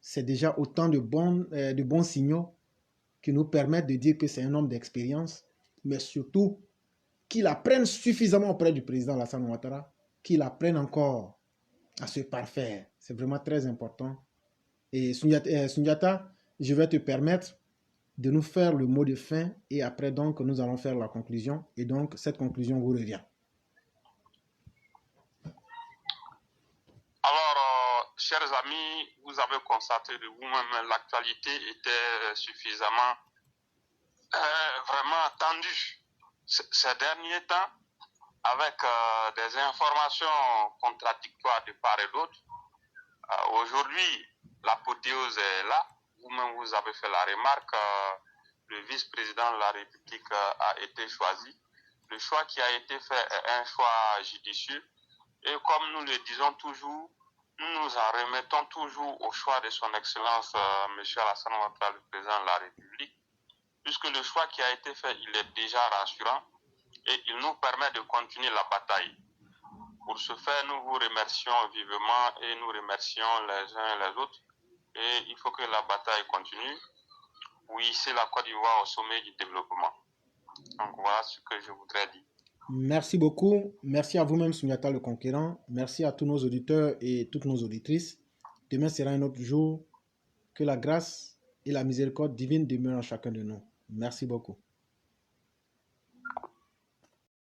C'est déjà autant de bons signaux qui nous permettent de dire que c'est un homme d'expérience, mais surtout qu'il apprenne suffisamment auprès du président Alassane Ouattara, qu'il apprenne encore à se parfaire. C'est vraiment très important. Et Sundiata, je vais te permettre de nous faire le mot de fin et après donc nous allons faire la conclusion. Et donc cette conclusion vous revient. Alors, chers amis, vous avez constaté de vous-même l'actualité était suffisamment vraiment tendue ces derniers temps avec des informations contradictoires de part et d'autre. Aujourd'hui, l'apothéose est là. Vous-même, vous avez fait la remarque. Le vice-président de la République a été choisi. Le choix qui a été fait est un choix judicieux. Et comme nous le disons toujours, nous nous en remettons toujours au choix de son Excellence, M. Alassane Ouattara, le président de la République, puisque le choix qui a été fait, il est déjà rassurant et il nous permet de continuer la bataille. Pour ce faire, nous vous remercions vivement et nous remercions les uns et les autres. Et il faut que la bataille continue. Oui, c'est la Côte d'Ivoire au sommet du développement. Donc voilà ce que je voudrais dire. Merci beaucoup. Merci à vous-même, Sundiata le Conquérant. Merci à tous nos auditeurs et toutes nos auditrices. Demain sera un autre jour. Que la grâce et la miséricorde divine demeurent en chacun de nous. Merci beaucoup.